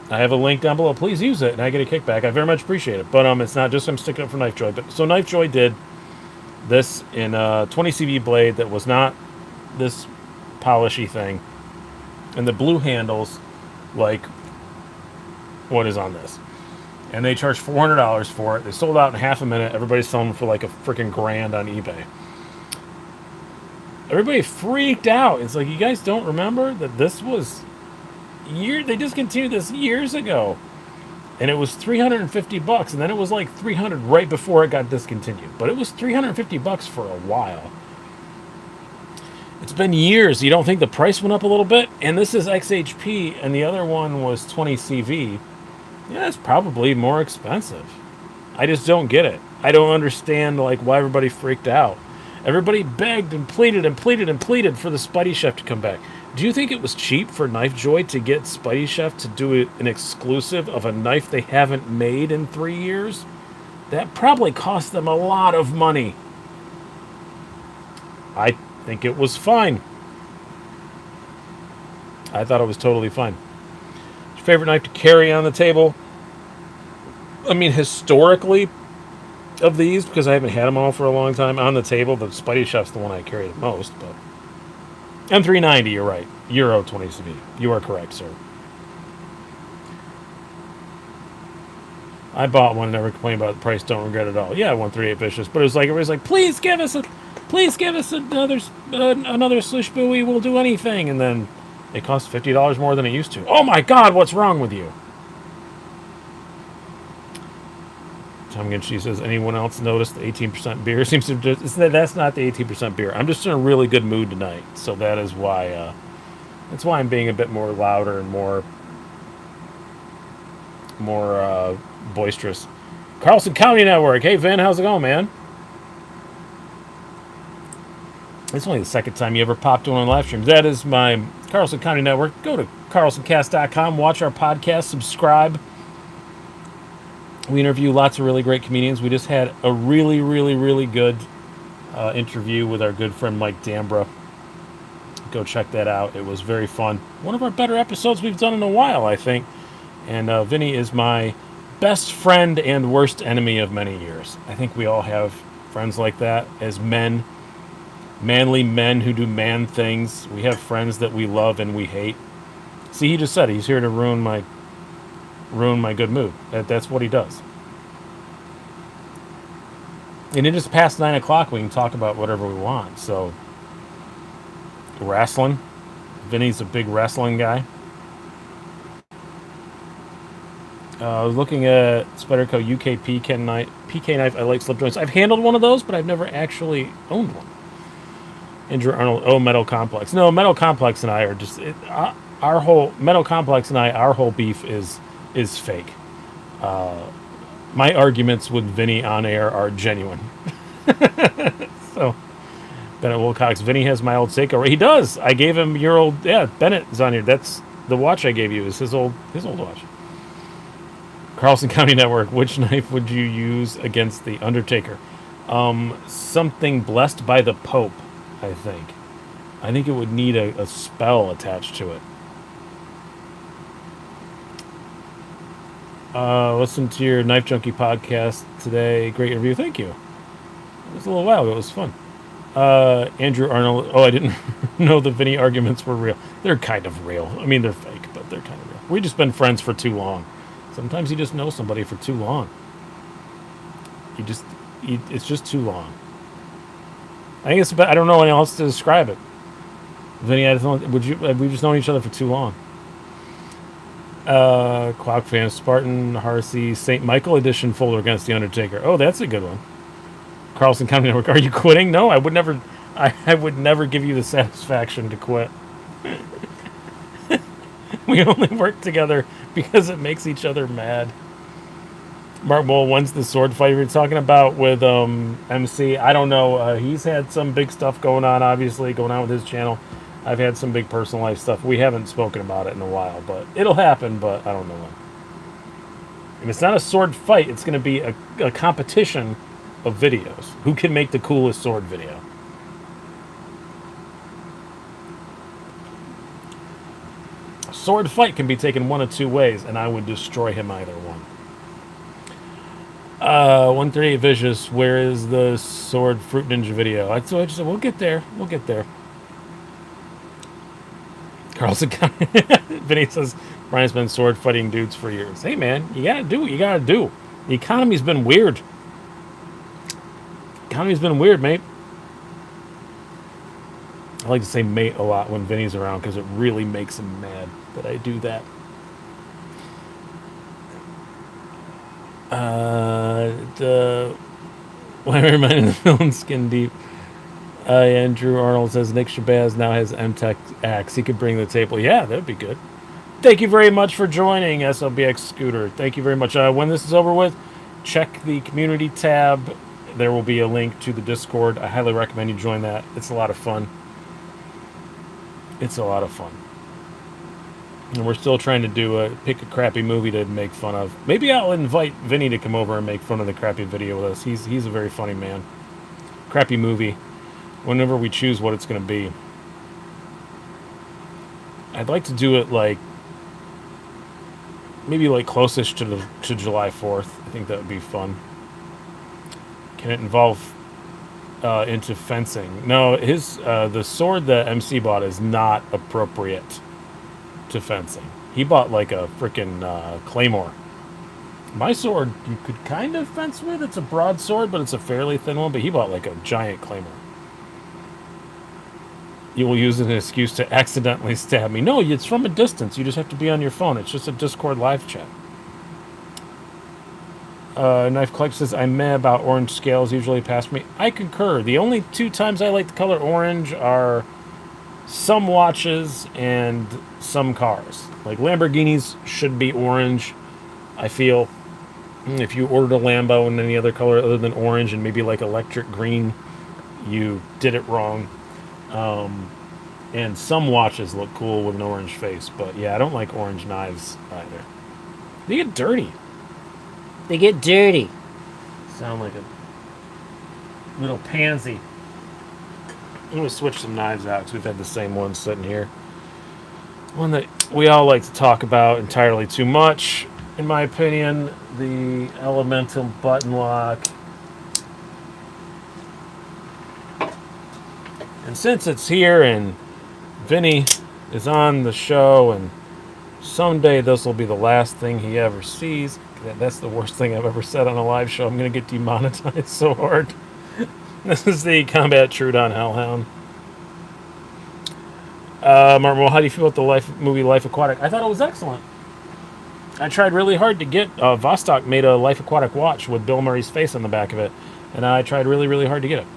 I have a link down below. Please use it, and I get a kickback. I very much appreciate it. But it's not just I'm sticking up for Knife Joy. But so Knife Joy did this in a 20 CV blade that was not this polishy thing, and the blue handles like what is on this. And they charged $400 for it. They sold out in half a minute. Everybody's selling them for like a freaking grand on eBay. Everybody freaked out. It's like, you guys don't remember that this was they discontinued this years ago, and it was $350, and then it was like $300 right before it got discontinued. But it was $350 for a while. It's been years. You don't think the price went up a little bit? And this is XHP, and the other one was 20 CV. Yeah, it's probably more expensive. I just don't get it. I don't understand like why everybody freaked out. Everybody begged and pleaded and pleaded and pleaded for the Spidey Chef to come back. Do you think it was cheap for Knife Joy to get Spidey Chef to do an exclusive of a knife they haven't made in 3 years? That probably cost them a lot of money. I think it was fine. I thought it was totally fine. Your favorite knife to carry on the table? I mean, historically, of these, because I haven't had them all for a long time, on the table, the Spidey Chef's the one I carry the most, but M390, you're right. Euro 20 CV. You are correct, sir. I bought one and never complained about the price, don't regret it at all. Yeah, 138 Vicious, but it was like, everybody's like, please give us another Swish Buoy, we'll do anything, and then it costs $50 more than it used to. Oh my god, what's wrong with you? Tom Ginchi says, anyone else notice the 18% beer seems to just... That's not the 18% beer. I'm just in a really good mood tonight, so that is why... that's why I'm being a bit more louder and more boisterous. Carlson County Network. Hey, Vin, how's it going, man? It's only the second time you ever popped on live streams. That is my Carlson County Network. Go to carlsoncast.com, watch our podcast, subscribe. We interview lots of really great comedians. We just had a really, really, really good interview with our good friend Mike Dambra. Go check that out. It was very fun. One of our better episodes we've done in a while, I think. And Vinny is my best friend and worst enemy of many years. I think we all have friends like that as men. Manly men who do man things. We have friends that we love and we hate. See, he just said he's here to ruin my good mood. That's what he does. And it is past 9 o'clock. We can talk about whatever we want. So, wrestling. Vinny's a big wrestling guy. I was looking at Spyderco UK PK knife. I like slip joints. I've handled one of those, but I've never actually owned one. Andrew Arnold. Oh, Metal Complex. No, Metal Complex and I are just our whole Metal Complex and our whole beef is fake. My arguments with Vinny on air are genuine. So, Bennett Wilcox. Vinny has my old Seiko. He does. I gave him your old. Yeah, Bennett is on here. That's the watch I gave you. Is his old watch. Carlson County Network. Which knife would you use against the Undertaker? Something blessed by the Pope. I think. I think it would need a spell attached to it. Listen to your Knife Junkie podcast today. Great interview. Thank you. It was a little while ago. It was fun. Andrew Arnold. Oh, I didn't know the Vinny arguments were real. They're kind of real. I mean, they're fake, but they're kind of real. We've just been friends for too long. Sometimes you just know somebody for too long. It's just too long. I think it's about, I don't know anyone else to describe it. Vinny, we've just known each other for too long. Clock fan, Spartan, Harsey, St. Michael edition folder against The Undertaker. Oh, that's a good one. Carlson County Network, are you quitting? No, I would never. I would never give you the satisfaction to quit. We only work together because it makes each other mad. Mark Bull, when's the sword fight you're talking about with MC? I don't know. He's had some big stuff going on, obviously, going on with his channel. I've had some big personal life stuff. We haven't spoken about it in a while, but it'll happen, but I don't know when. And it's not a sword fight. It's going to be a competition of videos. Who can make the coolest sword video? A sword fight can be taken one of two ways, and I would destroy him either one. 138 Vicious, where is the sword fruit ninja video? So I just said, we'll get there. We'll get there. Carlson County. Vinny says, Brian's been sword fighting dudes for years. Hey, man, you gotta do what you gotta do. The economy's been weird. Economy's been weird, mate. I like to say mate a lot when Vinny's around because it really makes him mad that I do that. Why am I reminding the film Skin Deep? Andrew Arnold says Nick Shabazz now has M-Tech axe. He could bring the table. Yeah, that'd be good. Thank you very much for joining, SLBX Scooter. Thank you very much. When this is over with, check the community tab. There will be a link to the Discord. I highly recommend you join that. It's a lot of fun. It's a lot of fun. And we're still trying to pick a crappy movie to make fun of. Maybe I'll invite Vinny to come over and make fun of the crappy video with us. He's a very funny man. Crappy movie. Whenever we choose what it's going to be. I'd like to do it like maybe like closest to July 4th. I think that would be fun. Can it involve into fencing? No, the sword that MC bought is not appropriate to fencing. He bought like a freaking claymore. My sword you could kind of fence with. It's a broadsword, but it's a fairly thin one. But he bought like a giant claymore. You will use it as an excuse to accidentally stab me. No, it's from a distance. You just have to be on your phone. It's just a Discord live chat. Knife Collector says, I'm meh about orange scales usually past me. I concur. The only two times I like the color orange are some watches and some cars. Like Lamborghinis should be orange, I feel. If you ordered a Lambo in any other color other than orange and maybe like electric green, you did it wrong. And some watches look cool with an orange face, but yeah, I don't like orange knives either. They get dirty. They get dirty. Sound like a little pansy. I'm going to switch some knives out because we've had the same one sitting here. One that we all like to talk about entirely too much, in my opinion, the Elemental Button Lock. And since it's here and Vinny is on the show and someday this will be the last thing he ever sees, that's the worst thing I've ever said on a live show. I'm going to get demonetized so hard. This is the Combat Trudon Hellhound. Martin, well, how do you feel about the movie Life Aquatic? I thought it was excellent. I tried really hard to get... Vostok made a Life Aquatic watch with Bill Murray's face on the back of it. And I tried really, really hard to get it.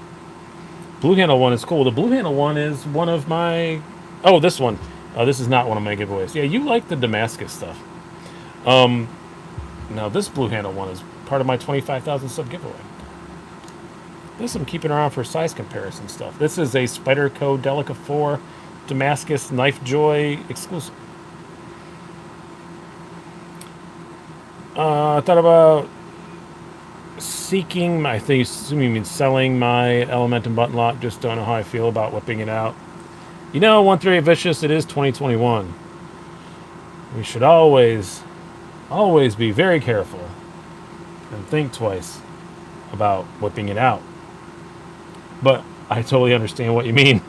Blue Handle one is cool. The Blue Handle one is one of my... Oh, this one. This is not one of my giveaways. Yeah, you like the Damascus stuff. Now, this Blue Handle one is part of my 25,000 sub giveaway. This I'm keeping around for size comparison stuff. This is a Spyderco Delica 4 Damascus Knife Joy exclusive. I thought about seeking my... I think assuming you mean selling my Elementum button lock. Just don't know how I feel about whipping it out. You know, 138 Vicious, it is 2021. We should always Always be very careful and think twice about whipping it out. But I totally understand what you mean,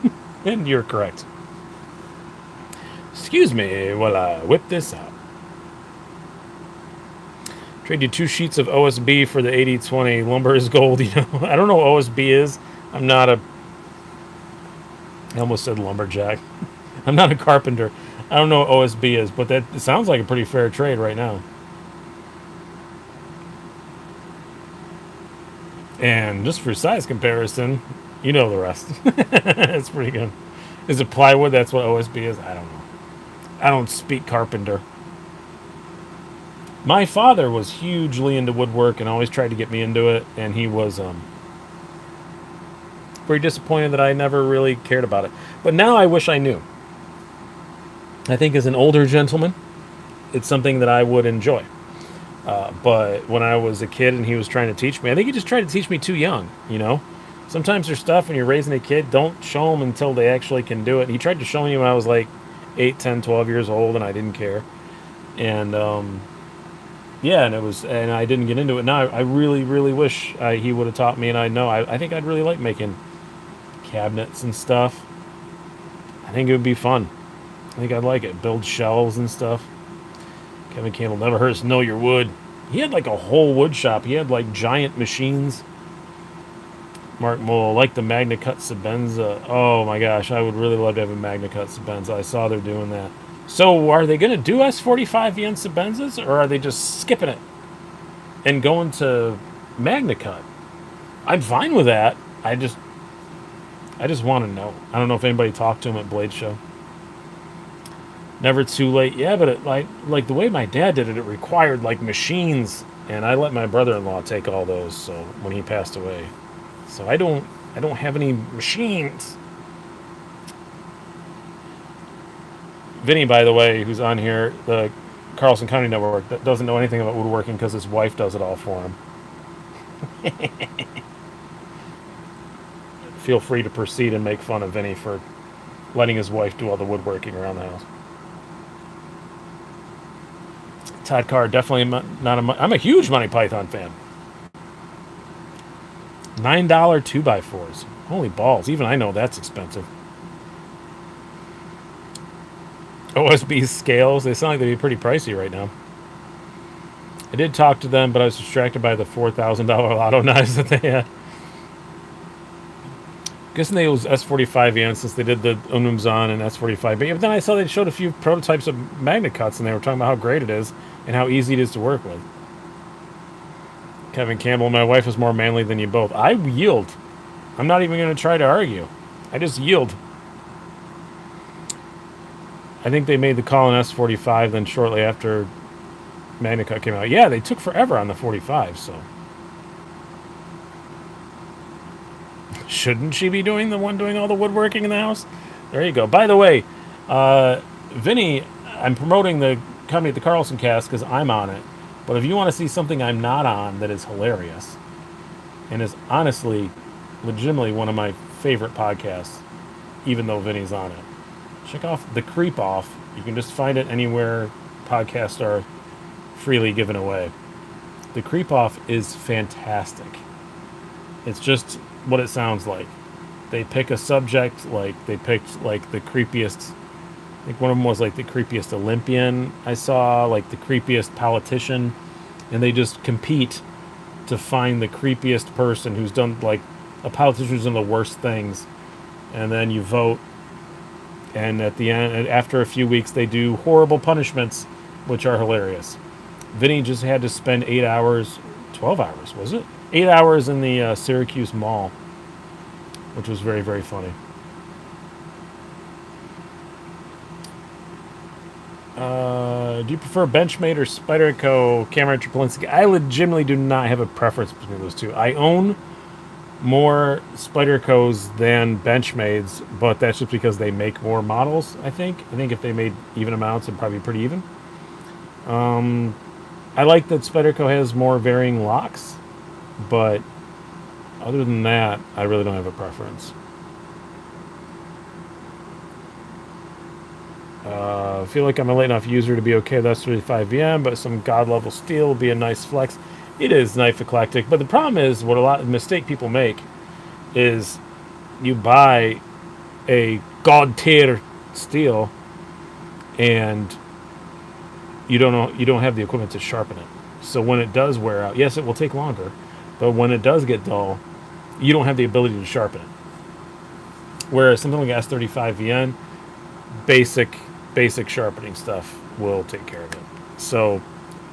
and you're correct. Excuse me while I whip this out. Trade you 2 sheets of OSB for the 80/20. Lumber is gold. You know, I don't know what OSB is. I'm not a. I almost said lumberjack. I'm not a carpenter. I don't know what OSB is, but that it sounds like a pretty fair trade right now. And just for size comparison, you know the rest. It's pretty good. Is it plywood? That's what OSB is? I don't know. I don't speak carpenter. My father was hugely into woodwork and always tried to get me into it, and he was very disappointed that I never really cared about it. But now I wish I knew. I think as an older gentleman, it's something that I would enjoy. But when I was a kid and he was trying to teach me, I think he just tried to teach me too young, you know? Sometimes there's stuff when you're raising a kid, don't show them until they actually can do it. And he tried to show me when I was like 8, 10, 12 years old, and I didn't care. And, yeah, and I didn't get into it. Now, I really, really wish he would have taught me, and I know, I think I'd really like making cabinets and stuff. I think it would be fun. I think I'd like it. Build shelves and stuff. Kevin Campbell, never hurts to know your wood. He had like a whole wood shop. He had like giant machines. Mark Mole, like the Magna Cut Sebenza. Oh my gosh, I would really love to have a Magna Cut Sebenza. I saw they're doing that. So are they going to do S45 yen Sebenzas, or are they just skipping it and going to Magna Cut? I'm fine with that. I just want to know. I don't know if anybody talked to him at Blade Show. Never too late. Yeah, but it, like the way my dad did it, it required like machines, and I let my brother-in-law take all those. So when he passed away, so I don't have any machines. Vinny, by the way, who's on here, the Carlson County Network, that doesn't know anything about woodworking because his wife does it all for him. Feel free to proceed and make fun of Vinny for letting his wife do all the woodworking around the house. Todd Carr, definitely not a. I'm a huge Monty Python fan. $9 2x4s. Holy balls! Even I know that's expensive. OSB scales. They sound like they'd be pretty pricey right now. I did talk to them, but I was distracted by the $4,000 lotto knives that they had. Guessing they use S45 yen since they did the Unumzan and S45. But then I saw they showed a few prototypes of Magna Cuts, and they were talking about how great it is and how easy it is to work with. Kevin Campbell, my wife is more manly than you both. I yield. I'm not even going to try to argue. I just yield. I think they made the call on S45 then shortly after Magna Cut came out. Yeah, they took forever on the 45, so. Shouldn't she be doing the one doing all the woodworking in the house? There you go. By the way, Vinny, I'm promoting the company at the Carlson Cast because I'm on it. But if you want to see something I'm not on that is hilarious and is honestly, legitimately one of my favorite podcasts, even though Vinny's on it, check off The Creep Off. You can just find it anywhere podcasts are freely given away. The Creep Off is fantastic. It's just what it sounds like. They pick a subject, like they picked like the creepiest, I think one of them was like the creepiest Olympian I saw, like the creepiest politician, and they just compete to find the creepiest person who's done, like a politician who's done the worst things, and then you vote, and at the end, after a few weeks, they do horrible punishments, which are hilarious. Vinny just had to spend 8 hours, 12 hours, was it? 8 hours in the Syracuse Mall, which was very, very funny. Do you prefer Benchmade or Spyderco camera Trapolinski? I legitimately do not have a preference between those two. I own more Spydercos than Benchmades, but that's just because they make more models, I think. I think if they made even amounts, it'd probably be pretty even. I like that Spyderco has more varying locks, but other than that, I really don't have a preference. I feel like I'm a late enough user to be okay with S35 VM, but some god level steel will be a nice flex. It is knife eclectic, but the problem is what a lot of mistake people make is you buy a god tier steel and you don't have the equipment to sharpen it. So when it does wear out, yes, it will take longer, but when it does get dull, you don't have the ability to sharpen it. Whereas something like S35VN, basic sharpening stuff will take care of it. So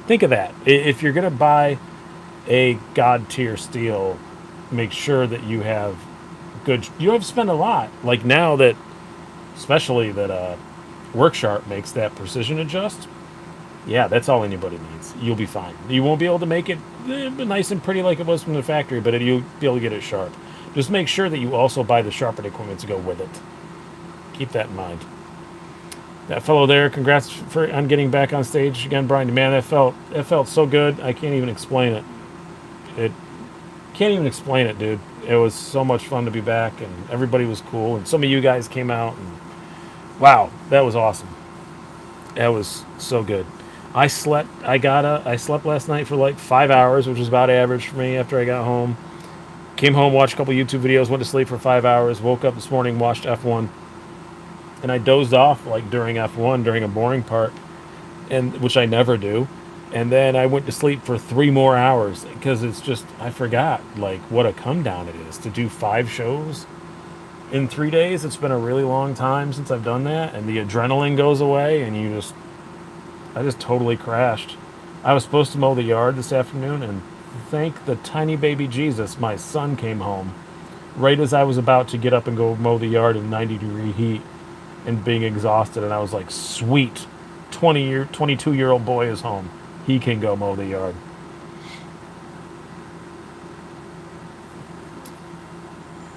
think of that. If you're going to buy a god tier steel, make sure that you have good. You don't have to spend a lot. Like now that, especially that Worksharp makes that precision adjust. Yeah, that's all anybody needs. You'll be fine. You won't be able to make it nice and pretty like it was from the factory, but you'll be able to get it sharp. Just make sure that you also buy the sharpened equipment to go with it. Keep that in mind. That fellow there, congrats on getting back on stage again, Brian. Man, that felt so good. I can't even explain it. Can't even explain it, dude. It was so much fun to be back, and everybody was cool, and some of you guys came out, and wow, that was awesome. That was so good. I slept last night for like 5 hours, which was about average for me after I got home. Came home, watched a couple YouTube videos, went to sleep for 5 hours, woke up this morning, watched F1, and I dozed off like during F1 during a boring part, and which I never do. And then I went to sleep for 3 more hours because it's just I forgot like what a come down it is to do 5 shows in 3 days. It's been a really long time since I've done that, and the adrenaline goes away, and I just totally crashed. I was supposed to mow the yard this afternoon, and thank the tiny baby Jesus, my son came home right as I was about to get up and go mow the yard in 90-degree heat and being exhausted, and I was like, sweet, 22-year-old boy is home. He can go mow the yard.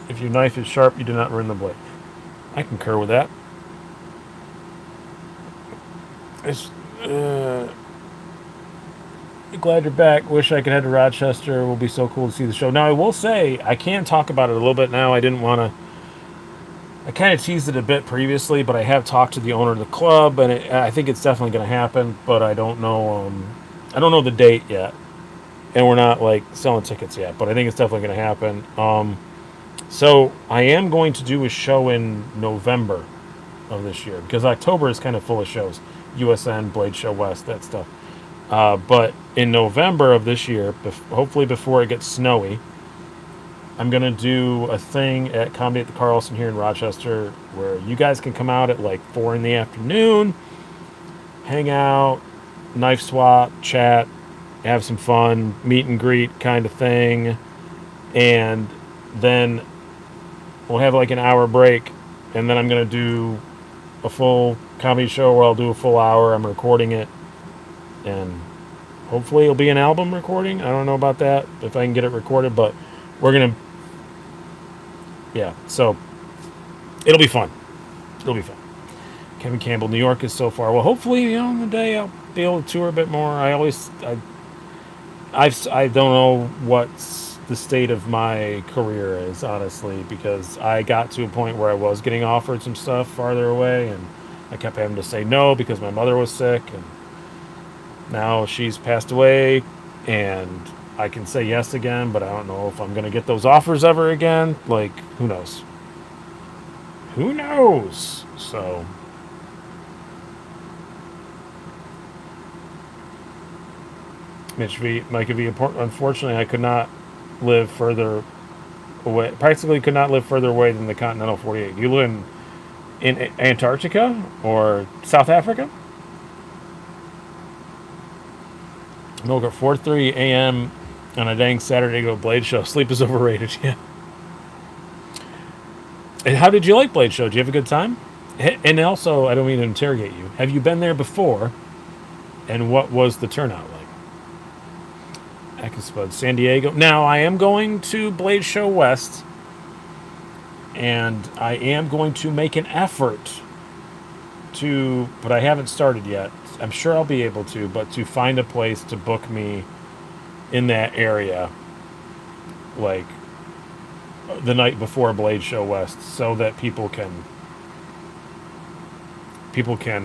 If your knife is sharp, you do not ruin the blade. I concur with that. Glad you're back. Wish I could head to Rochester. It will be so cool to see the show. Now, I will say, I can talk about it a little bit now. I didn't want to... I kind of teased it a bit previously, but I have talked to the owner of the club, and I think it's definitely going to happen, but I don't know the date yet. And we're not, like, selling tickets yet, but I think it's definitely going to happen. So I am going to do a show in November of this year, because October is kind of full of shows. USN, Blade Show West, that stuff. But in November of this year, hopefully before it gets snowy, I'm going to do a thing at Comedy at the Carlson here in Rochester where you guys can come out at like 4 in the afternoon, hang out, knife swap, chat, have some fun, meet and greet kind of thing. And then we'll have like an hour break. And then I'm going to do a full comedy show where I'll do a full hour. I'm recording it. And hopefully it'll be an album recording. I don't know about that, if I can get it recorded, but we're going to... Yeah, so it'll be fun. It'll be fun. Kevin Campbell, New York is so far. Well, hopefully, on the day I'll be able to tour a bit more. I don't know what the state of my career is, honestly, because I got to a point where I was getting offered some stuff farther away, and I kept having to say no because my mother was sick, and now she's passed away, and I can say yes again, but I don't know if I'm going to get those offers ever again. Like, who knows? Who knows? So... Mike V. Unfortunately, I could not live further away. Practically could not live further away than the continental 48. You live in Antarctica or South Africa? No, at 4:30 a.m. on a dang Saturday to go Blade Show. Sleep is overrated. Yeah. And how did you like Blade Show? Did you have a good time? And also, I don't mean to interrogate you. Have you been there before? And what was the turnout like? Spud, San Diego. Now, I am going to Blade Show West, and I am going to make an effort to, but I haven't started yet. I'm sure I'll be able to, but to find a place to book me in that area, like the night before Blade Show West, so that people can people can,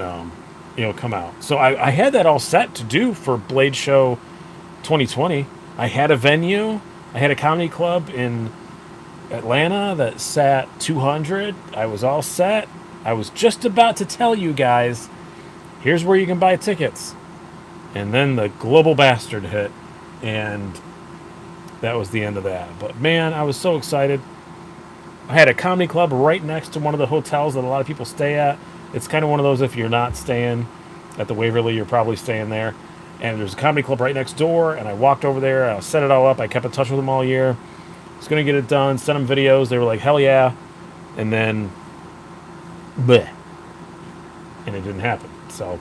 come out. So I had that all set to do for Blade Show 2020. I had a venue. I had a comedy club in Atlanta that sat 200. I was all set. I was just about to tell you guys, here's where you can buy tickets. And then the global bastard hit, and that was the end of that. But man, I was so excited. I had a comedy club right next to one of the hotels that a lot of people stay at. It's kind of one of those, if you're not staying at the Waverly, you're probably staying there. And there's a comedy club right next door, and I walked over there. I set it all up. I kept in touch with them all year. I was going to get it done, send them videos. They were like, hell yeah. And then, bleh. And it didn't happen. So,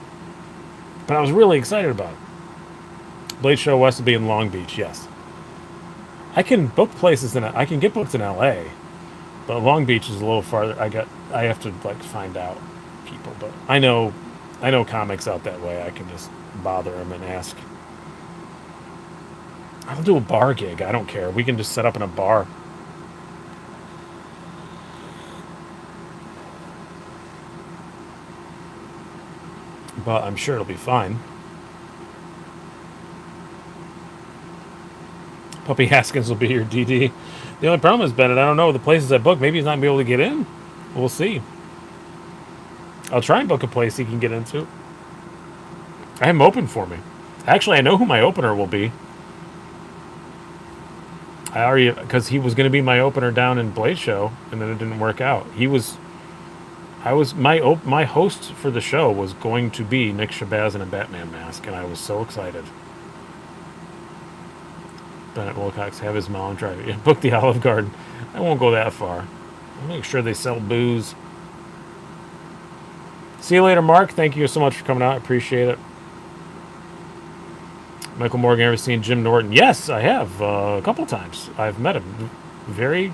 but I was really excited about it. Blade Show West will be in Long Beach, yes. I can book places I can get booked in LA, but Long Beach is a little farther. I have to find out people, but I know comics out that way. I can just bother them and ask. I'll do a bar gig. I don't care. We can just set up in a bar. But I'm sure it'll be fine. Puppy Haskins will be your DD. The only problem is, Bennett, I don't know the places I book. Maybe he's not going to be able to get in. We'll see. I'll try and book a place he can get into. I have him open for me. Actually, I know who my opener will be. I already, because he was going to be my opener down in Blade Show, and then it didn't work out. My host for the show was going to be Nick Shabazz in a Batman mask, and I was so excited. Bennett Wilcox have his mom drive it. Yeah, book the Olive Garden. I won't go that far. I'll make sure they sell booze. See you later, Mark. Thank you so much for coming out. I appreciate it. Michael Morgan, ever seen Jim Norton? Yes, I have. A couple times. I've met him. Very,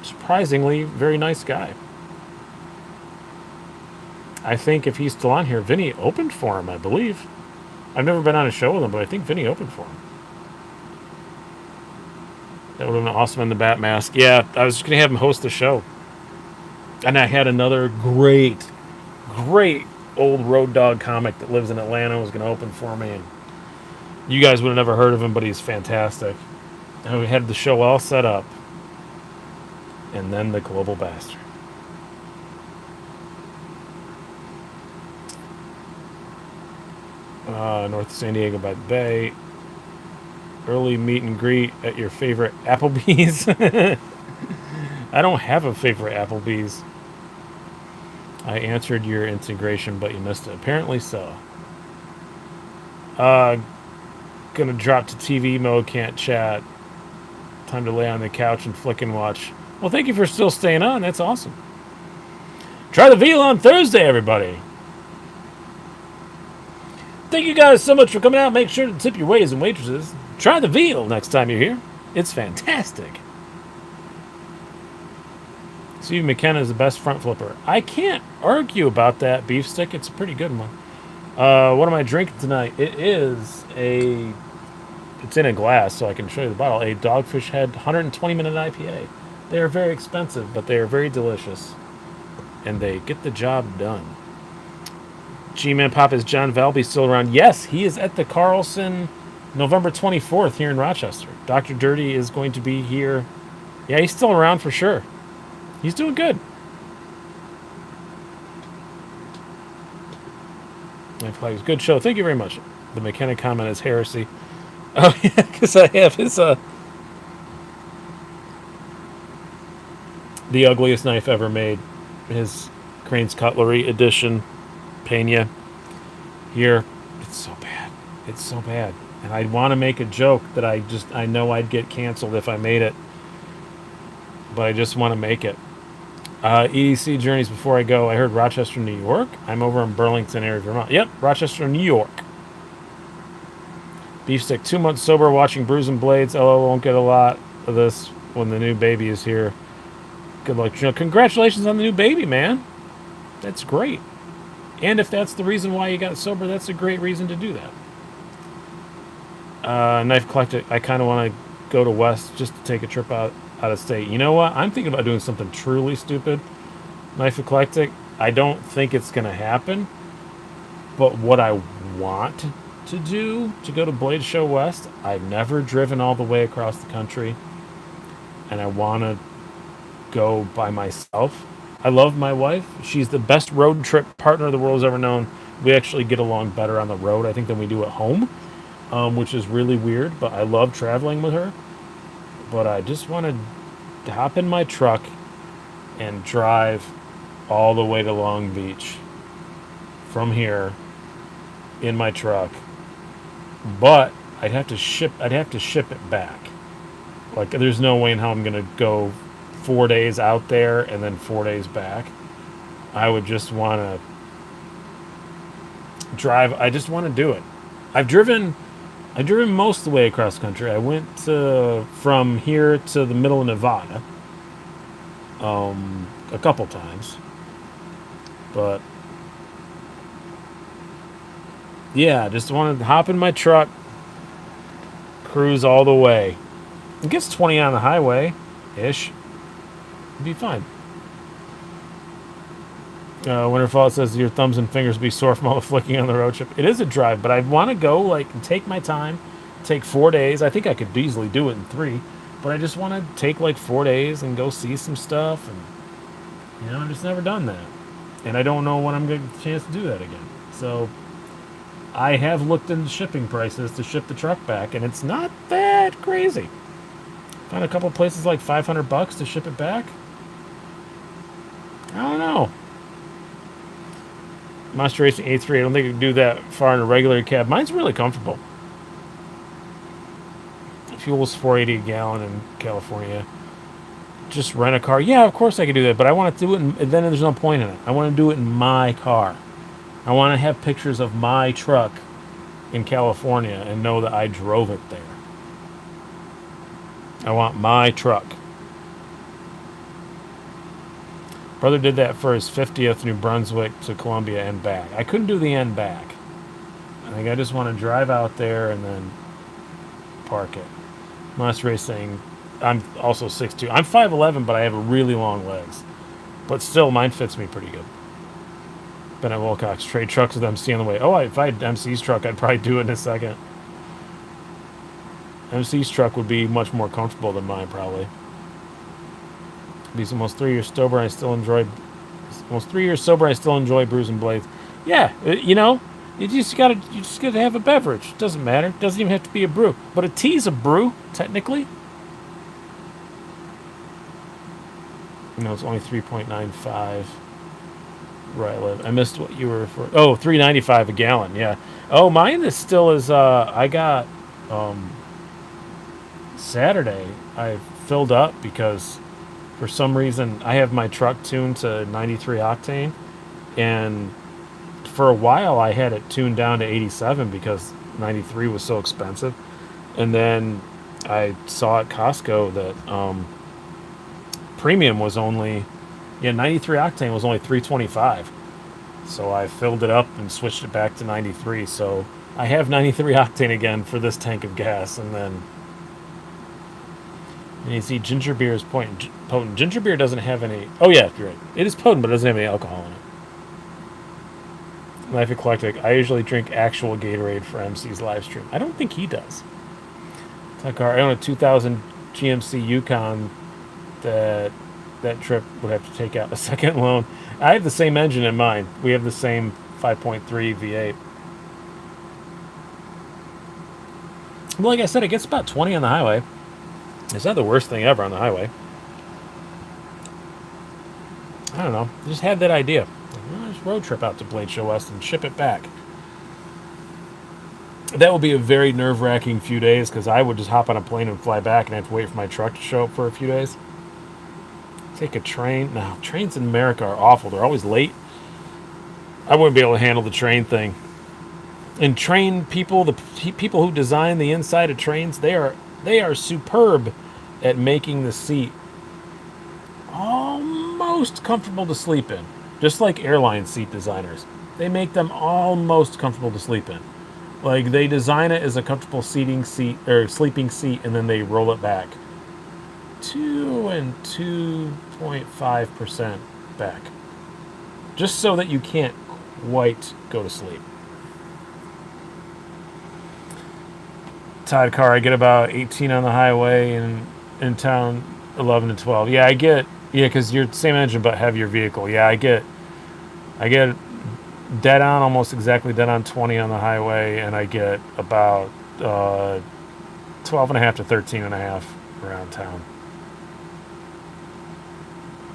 surprisingly, very nice guy. I think if he's still on here, Vinny opened for him, I believe. I've never been on a show with him, but I think Vinny opened for him. That would have been awesome in the Bat mask. Yeah, I was just going to have him host the show. And I had another great old road dog comic that lives in Atlanta was going to open for me. And you guys would have never heard of him, but he's fantastic. And we had the show all set up. And then the global bastard. North of San Diego by the Bay. Early meet and greet at your favorite Applebee's. I don't have a favorite Applebee's. I answered your integration, but you missed it. Apparently so. Gonna drop to TV mode, can't chat. Time to lay on the couch and flick and watch. Well, thank you for still staying on. That's awesome. Try the veal on Thursday, everybody. Thank you guys so much for coming out. Make sure to tip your waiters and waitresses. Try the veal next time you're here. It's fantastic. Steve McKenna is the best front flipper. I can't argue about that beef stick. It's a pretty good one. What am I drinking tonight? It's in a glass, so I can show you the bottle. A Dogfish Head 120-minute IPA. They are very expensive, but they are very delicious. And they get the job done. G-Man Pop, is John Valby still around? Yes, he is at the Carlson November 24th here in Rochester. Dr. Dirty is going to be here. Yeah, he's still around for sure. He's doing good. Good show. Thank you very much. The McKenna comment is heresy. Oh, yeah, because I have his, the ugliest knife ever made. His Crane's Cutlery edition. Pena. Here. It's so bad. It's so bad. And I want to make a joke that I know I'd get canceled if I made it. But I just want to make it. EDC Journeys before I go. I heard Rochester, New York. I'm over in Burlington area, Vermont. Yep, Rochester, New York. Beefstick, 2 months sober, watching Brews and Blades. LO won't get a lot of this when the new baby is here. Good luck. Congratulations on the new baby, man. That's great. And if that's the reason why you got sober, that's a great reason to do that. Knife Collector, I kind of want to go to West just to take a trip out of state. You know what? I'm thinking about doing something truly stupid. Knife Eclectic, I don't think it's going to happen. But what I want to do to go to Blade Show West, I've never driven all the way across the country, and I want to go by myself. I love my wife. She's the best road trip partner the world's ever known. We actually get along better on the road, I think, than we do at home, which is really weird, but I love traveling with her. But I just want to hop in my truck and drive all the way to Long Beach from here in my truck. But I'd have to ship it back. Like, there's no way in how I'm gonna go 4 days out there and then 4 days back. I would just want to drive. I just want to do it. I've driven most of the way across the country. I went from here to the middle of Nevada a couple times. But yeah, just want to hop in my truck, cruise all the way. It gets 20 on the highway-ish. It'd be fine. Winterfall says your thumbs and fingers will be sore from all the flicking on the road trip. It is a drive, but I want to go and take my time, take 4 days. I think I could easily do it in 3, but I just want to take 4 days and go see some stuff. And I've just never done that, and I don't know when I'm going to get the chance to do that again. So I have looked into shipping prices to ship the truck back, and it's not that crazy. Found a couple places like $500 to ship it back. I don't know. Monster Racing A3, I don't think I can do that far in a regular cab. Mine's really comfortable. Fuel's $4.80 a gallon in California. Just rent a car. Yeah, of course I could do that, but I want to do it, and then there's no point in it. I want to do it in my car. I want to have pictures of my truck in California and know that I drove it there. I want my truck. Brother did that for his 50th New Brunswick to Columbia and back. I couldn't do the end back. I think I just want to drive out there and then park it. Monster Race saying, I'm also 6'2". I'm 5'11", but I have really long legs. But still, mine fits me pretty good. Ben at Wilcox, trade trucks with MC on the way. Oh, if I had MC's truck, I'd probably do it in a second. MC's truck would be much more comfortable than mine, probably. He's almost 3 years sober, and I still enjoy. Almost 3 years sober, I still enjoy Brews and Blades. Yeah, you just gotta have a beverage. It doesn't matter. It doesn't even have to be a brew, but a tea's a brew, technically. It's only 3.95 where I live. I missed what you were referring. Oh, $3.95 a gallon. Yeah. Oh, mine is still is. I got Saturday. I filled up because for some reason I have my truck tuned to 93 octane, and for a while I had it tuned down to 87 because 93 was so expensive, and then I saw at Costco that premium was only 93 octane was only $3.25, so I filled it up and switched it back to 93. So I have 93 octane again for this tank of gas, and you see ginger beer is potent. Ginger beer doesn't have any. Oh yeah, you're right. It is potent, but it doesn't have any alcohol in it. Life Eclectic. I usually drink actual Gatorade for MC's live stream. I don't think he does. I own a 2000 GMC Yukon that trip would have to take out a second loan. I have the same engine in mine. We have the same 5.3 V8. Well, like I said, it gets about 20 on the highway. It's not the worst thing ever on the highway. I don't know. I just had that idea. Just road trip out to Blade Show West and ship it back. That will be a very nerve-wracking few days because I would just hop on a plane and fly back and have to wait for my truck to show up for a few days. Take a train. No, trains in America are awful. They're always late. I wouldn't be able to handle the train thing. And train people, the people who design the inside of trains, they are superb at making the seat almost comfortable to sleep in. Just like airline seat designers. They make them almost comfortable to sleep in. Like, they design it as a comfortable seating seat or sleeping seat, and then they roll it back 2 and 2.5% back. just so that you can't quite go to sleep. Todd Carr, I get about 18 on the highway and in town 11 to 12. Yeah, I get, yeah, because you're same engine but heavier vehicle. Yeah, I get dead on, almost exactly dead on 20 on the highway, and I get about 12 and a half to 13 and a half around town.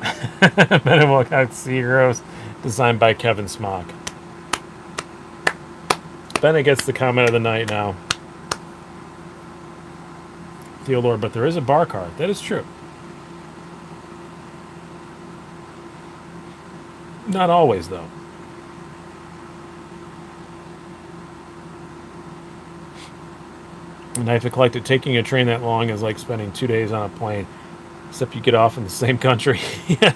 Men and Walkout Heroes, designed by Kevin Smock. Bennett gets the comment of the night now. Theodore, but there is a bar cart. That is true. Not always, though. And I have to collect it. Taking a train that long is like spending 2 days on a plane. Except you get off in the same country. Yeah.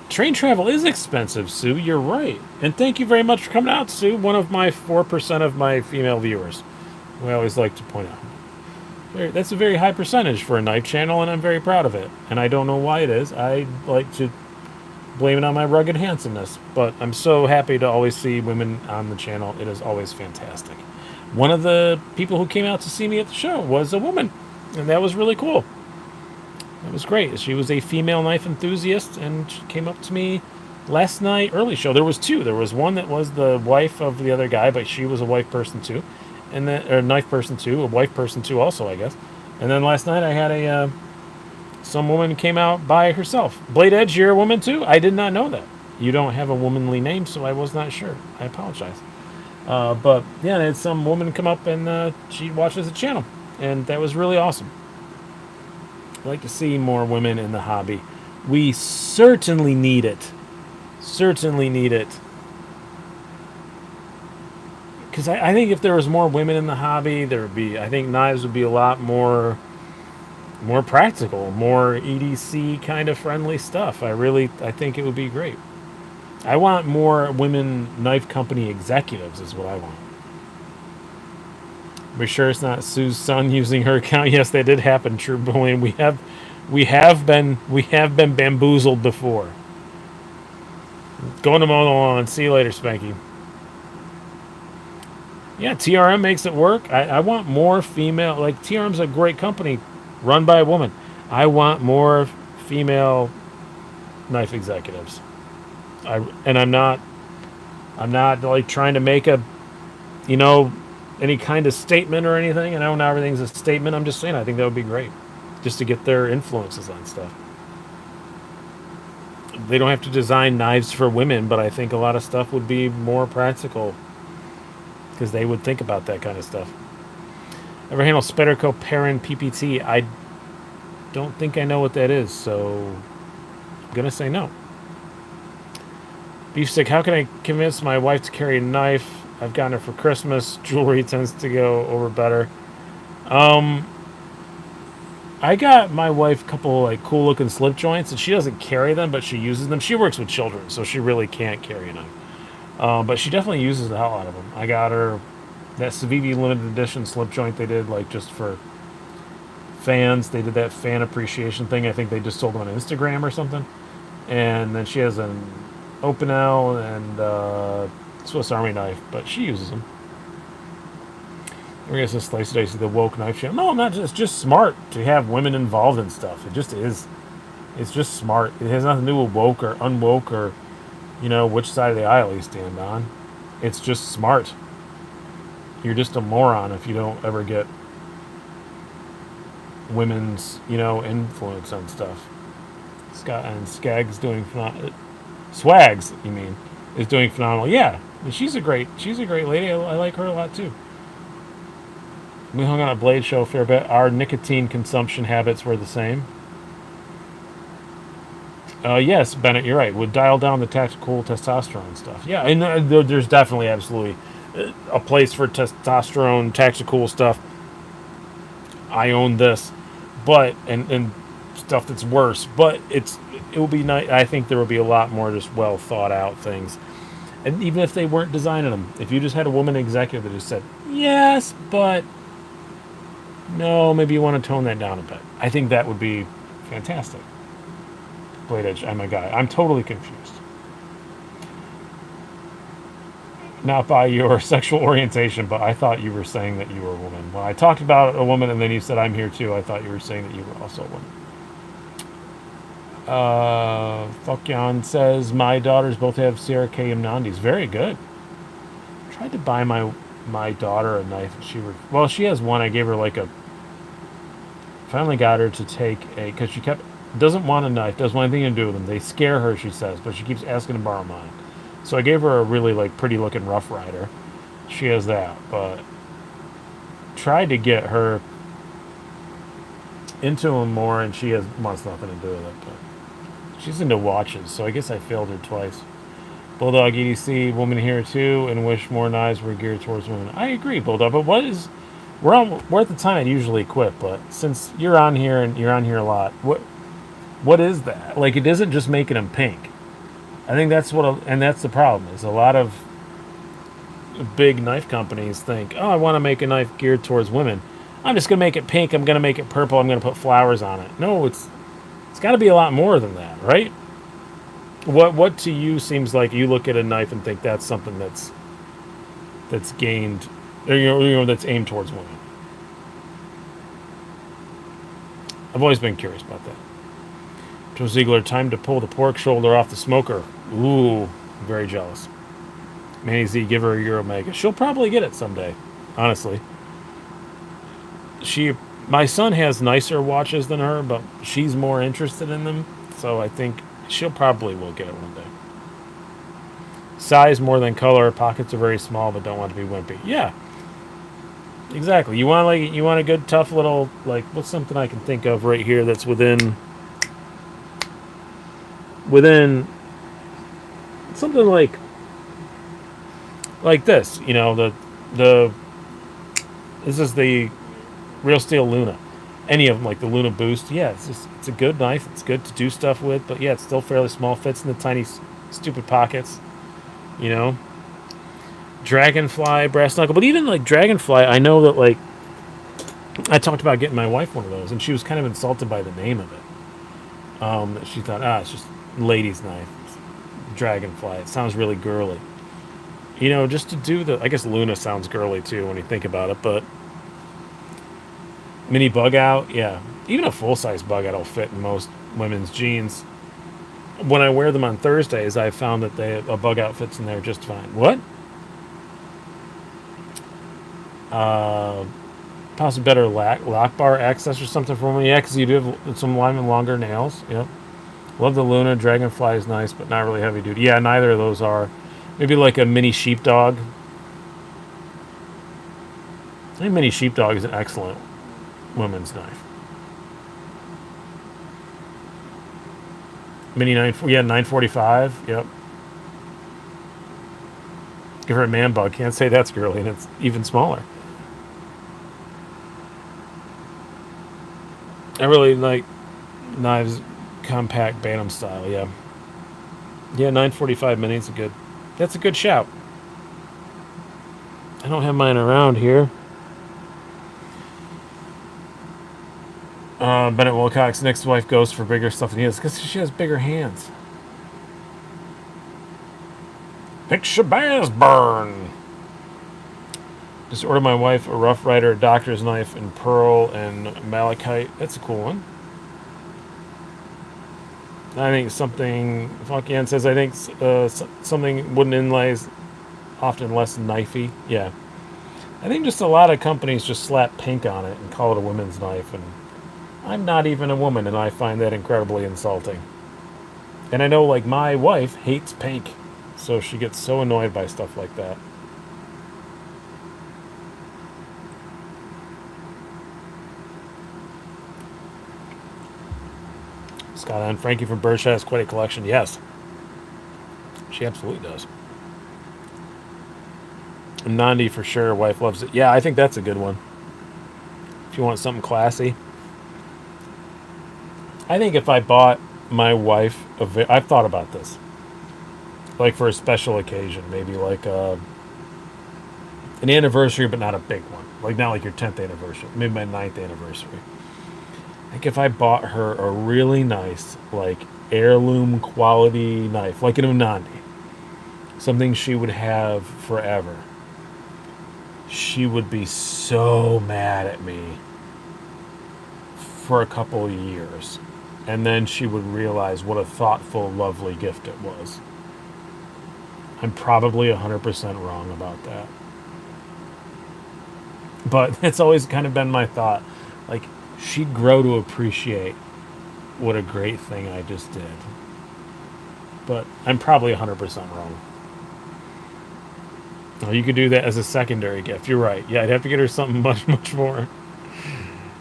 Train travel is expensive, Sue. You're right. And thank you very much for coming out, Sue. One of my 4% of my female viewers. We always like to point out. That's a very high percentage for a knife channel, and I'm very proud of it. And I don't know why it is. I like to blame it on my rugged handsomeness. But I'm so happy to always see women on the channel. It is always fantastic. One of the people who came out to see me at the show was a woman. And that was really cool. That was great. She was a female knife enthusiast, and she came up to me last night, early show. There was two. There was one that was the wife of the other guy, but she was a wife person too. And then, or knife person too, a wife person too also, I guess. And then last night I had some woman came out by herself. Blade Edge, you're a woman too? I did not know that. You don't have a womanly name, so I was not sure. I apologize. But yeah, I had some woman come up and she watches the channel. And that was really awesome. I'd like to see more women in the hobby. We certainly need it. Certainly need it. Because I think if there was more women in the hobby, there would be, I think knives would be a lot more practical, more EDC kind of friendly stuff. I think it would be great. I want more women knife company executives is what I want. We're sure it's not Sue's son using her account. Yes, that did happen, True Bullion. We have been bamboozled before. Going to mow the lawn. See you later, Spanky. Yeah, TRM makes it work. I want more female. Like, TRM's a great company run by a woman. I want more female knife executives. I'm not like trying to make a, any kind of statement or anything. I know not everything's a statement. I'm just saying I think that would be great, just to get their influences on stuff. They don't have to design knives for women, but I think a lot of stuff would be more practical because they would think about that kind of stuff. Ever handle Spyderco Perrin PPT? I don't think I know what that is, so I'm going to say no. Beefstick, how can I convince my wife to carry a knife? I've gotten her for Christmas. Jewelry tends to go over better. I got my wife a couple like cool looking slip joints, and she doesn't carry them, but she uses them. She works with children, so she really can't carry a knife. But she definitely uses the hell out of them. I got her that Civivi limited edition slip joint they did, like just for fans. They did that fan appreciation thing. I think they just sold them on Instagram or something. And then she has an Opinel and Swiss Army knife, but she uses them. We're going to slice it. I see the woke knife channel. No, I'm not. It's just smart to have women involved in stuff. It just is. It's just smart. It has nothing to do with woke or unwoke or, which side of the aisle you stand on. It's just smart. You're just a moron if you don't ever get women's, influence on stuff. Scott and Skaggs doing phenomenal. Swags, you mean, is doing phenomenal. Yeah, and she's a great lady. I like her a lot too. We hung on a Blade show a fair bit. Our nicotine consumption habits were the same. Yes, Bennett, you're right. Would dial down the tactical testosterone stuff. Yeah, and there's definitely absolutely a place for testosterone, tactical stuff. I own this, but and stuff that's worse. But it will be nice. I think there will be a lot more just well thought out things. And even if they weren't designing them, if you just had a woman executive that just said yes, but no, maybe you want to tone that down a bit. I think that would be fantastic. blade edge. I'm a guy. I'm totally confused. Not by your sexual orientation, but I thought you were saying that you were a woman. When I talked about a woman and then you said I'm here too, I thought you were saying that you were also a woman. Fokyan says my daughters both have Sierra K Nandis. Very good. Tried to buy my daughter a knife. She has one. I gave her like a. Finally got her to take because she doesn't want a knife, doesn't want anything to do with them. They scare her, she says, but she keeps asking to borrow mine. So I gave her a really like pretty looking Rough Rider. She has that, but tried to get her into them more, and she wants nothing to do with it. But she's into watches, so I guess I failed her twice. Bulldog EDC, woman here too, and wish more knives were geared towards women. I agree, Bulldog, but we're at the time I'd usually quit, but since you're on here and you're on here a lot, what is that? Like, it isn't just making them pink. I think that's and that's the problem, is a lot of big knife companies think, oh, I want to make a knife geared towards women. I'm just going to make it pink, I'm going to make it purple, I'm going to put flowers on it. No, it's got to be a lot more than that, right? What to you seems like you look at a knife and think that's something that's gained, or that's aimed towards women? I've always been curious about that. Joe Ziegler, time to pull the pork shoulder off the smoker. Ooh, very jealous. Manny Z, give her a Euro Mega. She'll probably get it someday, honestly. My son has nicer watches than her, but she's more interested in them, so I think she'll probably will get it one day. Size more than color. Pockets are very small, but don't want to be wimpy. Yeah, exactly. You want a good tough little, like, what's something I can think of right here that's within something like this. You know, this is the Real Steel Luna. Any of them, like the Luna Boost. Yeah, it's a good knife. It's good to do stuff with, but yeah, it's still fairly small. Fits in the tiny, stupid pockets. You know, Dragonfly, brass knuckle. But even like Dragonfly, I know that, like, I talked about getting my wife one of those, and she was kind of insulted by the name of it. She thought, it's just ladies' knife. Dragonfly. It sounds really girly. You know, just to do I guess Luna sounds girly too when you think about it, but mini bug out, yeah. Even a full-size bug out will fit in most women's jeans. When I wear them on Thursdays, I've found that a bug out fits in there just fine. What? Possibly better lock bar access or something for women. Yeah, because you do have some longer nails. Yep. Love the Luna. Dragonfly is nice, but not really heavy duty. Yeah, neither of those are. Maybe like a mini sheepdog. I think mini sheepdog is an excellent women's knife. Mini 945. Yep. Give her a man bug. Can't say that's girly, and it's even smaller. I really like knives, compact Bantam style. Yeah. Yeah, 945 mini is that's a good shout. I don't have mine around here. Bennett Wilcox, next wife goes for bigger stuff than he is because she has bigger hands. Picture Bears burn. Just order my wife a Rough Rider, a doctor's knife in pearl and malachite. That's a cool one. I think something, Funkian says, I think something wooden inlays often less knifey. Yeah. I think just a lot of companies just slap pink on it and call it a women's knife, and I'm not even a woman, and I find that incredibly insulting. And I know, like, my wife hates pink, so she gets so annoyed by stuff like that. Scott and Frankie from Birch has quite a collection. Yes. She absolutely does. And Nandi for sure. Wife loves it. Yeah, I think that's a good one. If you want something classy. I think if I bought my wife I've thought about this. Like for a special occasion. Maybe like an anniversary, but not a big one. Like not like your 10th anniversary. Maybe my 9th anniversary. Like if I bought her a really nice, like heirloom quality knife, like an Unandi, something she would have forever, she would be so mad at me for a couple of years. And then she would realize what a thoughtful, lovely gift it was. I'm probably 100% wrong about that. But it's always kind of been my thought. Like, she'd grow to appreciate what a great thing I just did. But I'm probably 100% wrong. Oh, you could do that as a secondary gift. You're right. Yeah, I'd have to get her something much, much more.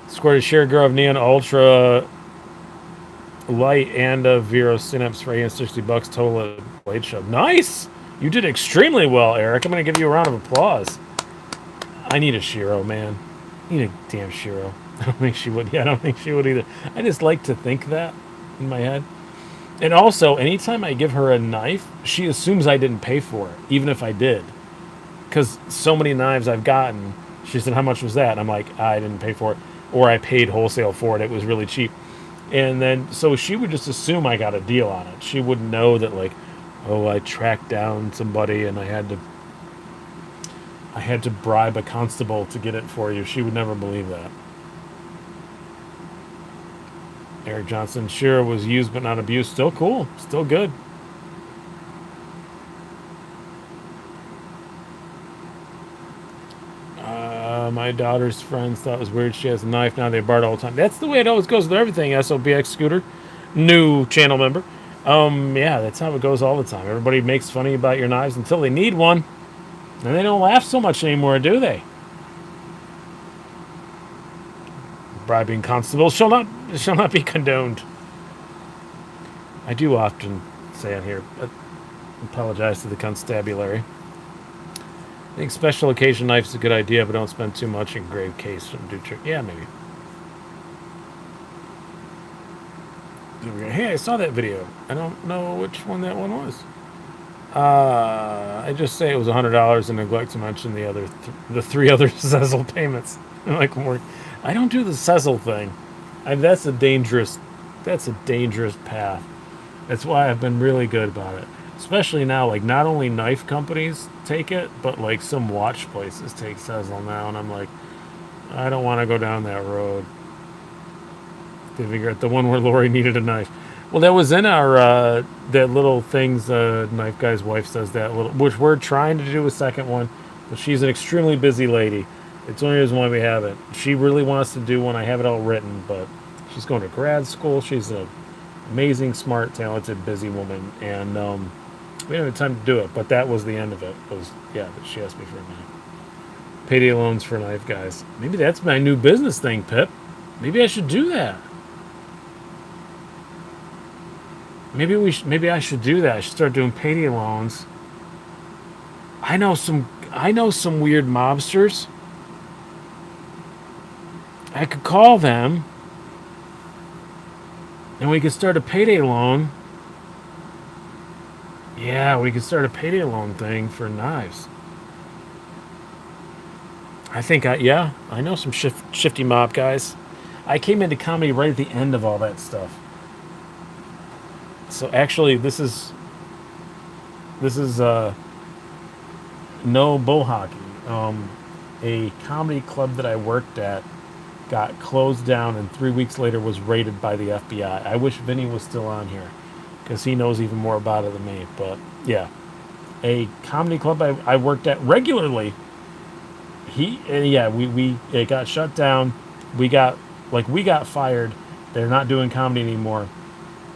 Scored a Sheer Grow of Neon Ultra Light and a Vero Synapse for $860 total at Blade Show. Nice! You did extremely well, Eric. I'm going to give you a round of applause. I need a Shiro, man. I need a damn Shiro. I don't think she would. Yeah, I don't think she would either. I just like to think that in my head. And also, anytime I give her a knife, she assumes I didn't pay for it, even if I did. Because so many knives I've gotten, she said, how much was that? And I'm like, I didn't pay for it. Or I paid wholesale for it. It was really cheap. And then, so she would just assume I got a deal on it. She wouldn't know that, like, oh, I tracked down somebody and I had to bribe a constable to get it for you. She would never believe that. Eric Johnson, Shira was used but not abused. Still cool. Still good. My daughter's friends thought it was weird. She has a knife now. They bar it all the time. That's the way it always goes with everything. SOBX Scooter, new channel member. Yeah, that's how it goes all the time. Everybody makes fun of you about your knives until they need one. And they don't laugh so much anymore, do they? Bribing constables shall not be condoned. I do often say on here, apologize to the constabulary. I think special occasion knife is a good idea, but don't spend too much in grave case. Do trick. Yeah, maybe. Hey, I saw that video. I don't know which one that one was. I just say it was $100 and neglect to mention the three other Sezzle payments. Like, I don't do the Sezzle thing. That's a dangerous path. That's why I've been really good about it. Especially now, like, not only knife companies take it, but like some watch places take Sezzle now, and I'm like, I don't want to go down that road. They figure out the one where Lori needed a knife. Well, that was in our that little things. Knife guy's wife says that little, which we're trying to do a second one, but she's an extremely busy lady. It's the only reason why we have it. She really wants to do one. I have it all written, but she's going to grad school. She's an amazing, smart, talented, busy woman, and we didn't have time to do it. But that was the end of it. But she asked me for a knife. Payday loans for knife guys. Maybe that's my new business thing, Pip. Maybe I should do that. Maybe I should do that. I should start doing payday loans. I know some weird mobsters. I could call them and we could start a payday loan. Yeah, we could start a payday loan thing for knives. I think I know some shifty mob guys. I came into comedy right at the end of all that stuff. So actually, this is no bull hockey. A comedy club that I worked at got closed down, and 3 weeks later was raided by the FBI. I wish Vinny was still on here because he knows even more about it than me. But yeah, a comedy club I worked at regularly. It got shut down. We got fired. They're not doing comedy anymore,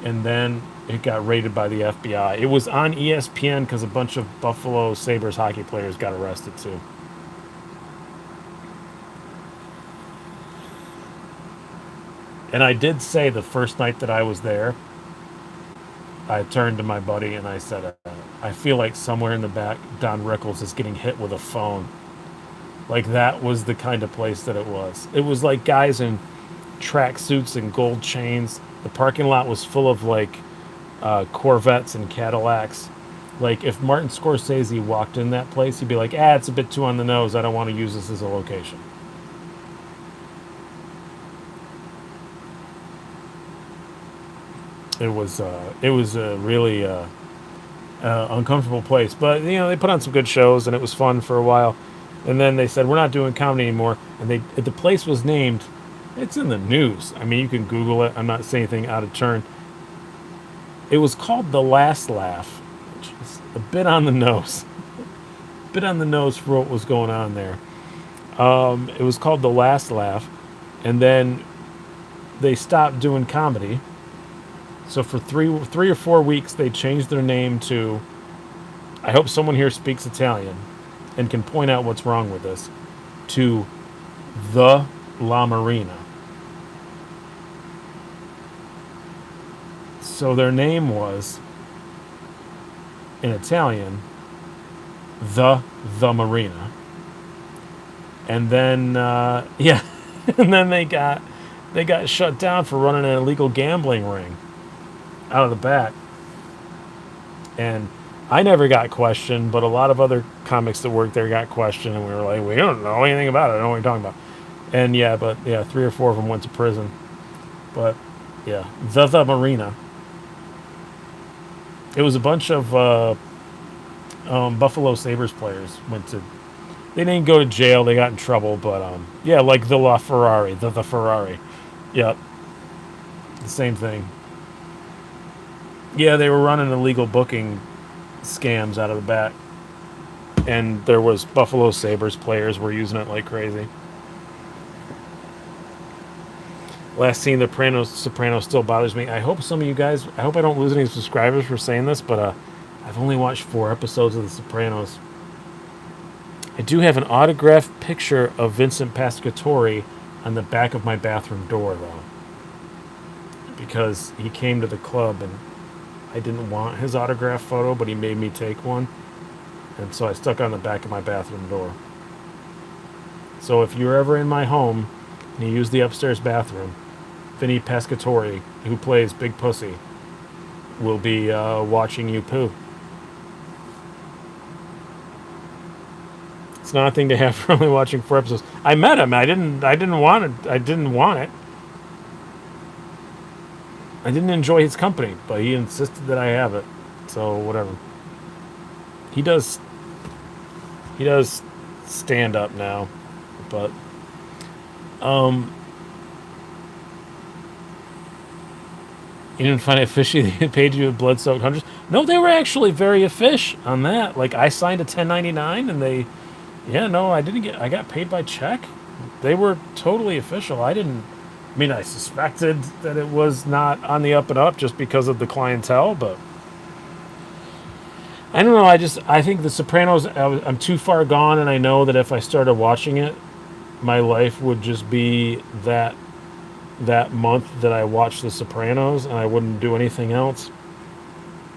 and then it got raided by the FBI. It was on ESPN because a bunch of Buffalo Sabres hockey players got arrested too. And I did say the first night that I was there, I turned to my buddy and I said, I feel like somewhere in the back, Don Rickles is getting hit with a phone. Like, that was the kind of place that it was. It was like guys in tracksuits and gold chains. The parking lot was full of like Corvettes and Cadillacs. Like, if Martin Scorsese walked in that place, he'd be like, it's a bit too on the nose. I don't want to use this as a location. it was a really uncomfortable place. But they put on some good shows, and it was fun for a while. And then they said we're not doing comedy anymore, and the place was named. It's in the news. I mean, you can Google it. I'm not saying anything out of turn. It was called The Last Laugh, which is a bit on the nose. A bit on the nose for what was going on there. It was called The Last Laugh, and then they stopped doing comedy. So for three or 4 weeks, they changed their name to. I hope someone here speaks Italian, and can point out what's wrong with this. To the La Marina. So their name was, in Italian, the Marina. And then yeah, and then they got shut down for running an illegal gambling ring out of the back. And I never got questioned, but a lot of other comics that worked there got questioned, and we were like, we don't know anything about it. I don't know what you're talking about. And yeah, 3 or 4 of them went to prison. But yeah, the Marina. It was a bunch of Buffalo Sabres players went to. They didn't go to jail. They got in trouble, but yeah, like the La Ferrari, the Ferrari. Yep, the same thing. Yeah, they were running illegal booking scams out of the back, and there was Buffalo Sabres players were using it like crazy. Last scene, the Sopranos still bothers me. I hope some of you guys. I hope I don't lose any subscribers for saying this, but I've only watched 4 episodes of The Sopranos. I do have an autographed picture of Vincent Pescatore on the back of my bathroom door, though, because he came to the club and I didn't want his autograph photo, but he made me take one, and so I stuck it on the back of my bathroom door. So if you're ever in my home and you use the upstairs bathroom, Vinny Pescatore, who plays Big Pussy, will be watching you poo. It's not a thing to have for only watching 4 episodes. I met him. I didn't want it. I didn't want it. I didn't enjoy his company, but he insisted that I have it. So whatever. He does stand up now, but you didn't find it fishy they paid you with blood-soaked hundreds? No, they were actually very official on that. Like, I signed a 1099 and they... Yeah, no, I got paid by check. They were totally official. I suspected that it was not on the up and up just because of the clientele, but... I don't know, I think The Sopranos, I'm too far gone, and I know that if I started watching it, my life would just be that month that I watched The Sopranos, and I wouldn't do anything else,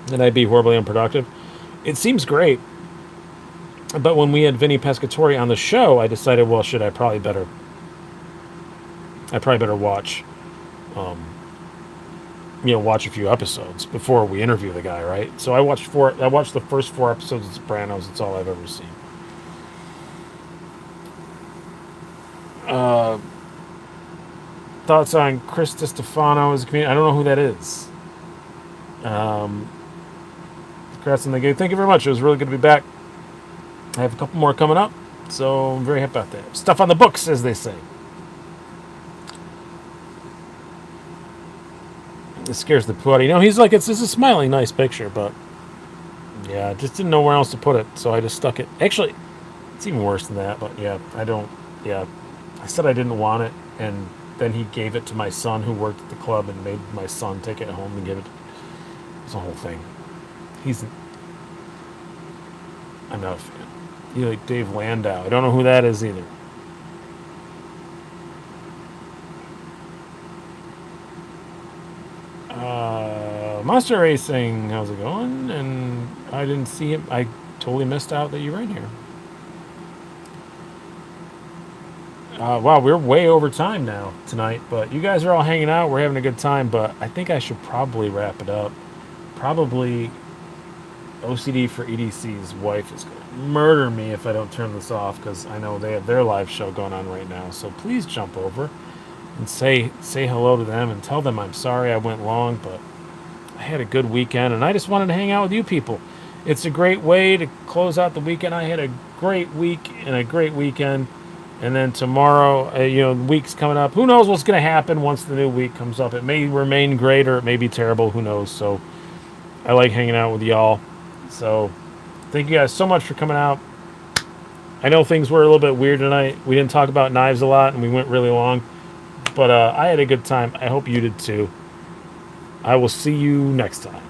and I'd be horribly unproductive. It seems great, but when we had Vinny Pescatore on the show, I decided, well, shit, I probably better watch, watch a few episodes before we interview the guy, right? So I watched the first 4 episodes of Sopranos. It's all I've ever seen. Thoughts on Chris DiStefano as a comedian? I don't know who that is. Congrats on the game. Thank you very much. It was really good to be back. I have a couple more coming up, so I'm very happy about that. Stuff on the books, as they say. It scares the poo out of you. He's like, it's a smiling, nice picture, but yeah, I just didn't know where else to put it, so I just stuck it. Actually, it's even worse than that, but yeah, I said I didn't want it, and then he gave it to my son who worked at the club and made my son take it home and give it. It was a whole thing. I'm not a fan. You like Dave Landau. I don't know who that is either. Monster Racing, how's it going? And I didn't see him. I totally missed out that you were in here. Wow, we're way over time now tonight, but you guys are all hanging out. We're having a good time, but I think I should probably wrap it up. Probably OCD for EDC's wife is going to murder me if I don't turn this off, because I know they have their live show going on right now. So please jump over and say hello to them and tell them I'm sorry I went long, but I had a good weekend, and I just wanted to hang out with you people. It's a great way to close out the weekend. I had a great week and a great weekend. And then tomorrow, the week's coming up. Who knows what's going to happen once the new week comes up? It may remain great or it may be terrible. Who knows? So I like hanging out with y'all. So thank you guys so much for coming out. I know things were a little bit weird tonight. We didn't talk about knives a lot, and we went really long. But I had a good time. I hope you did too. I will see you next time.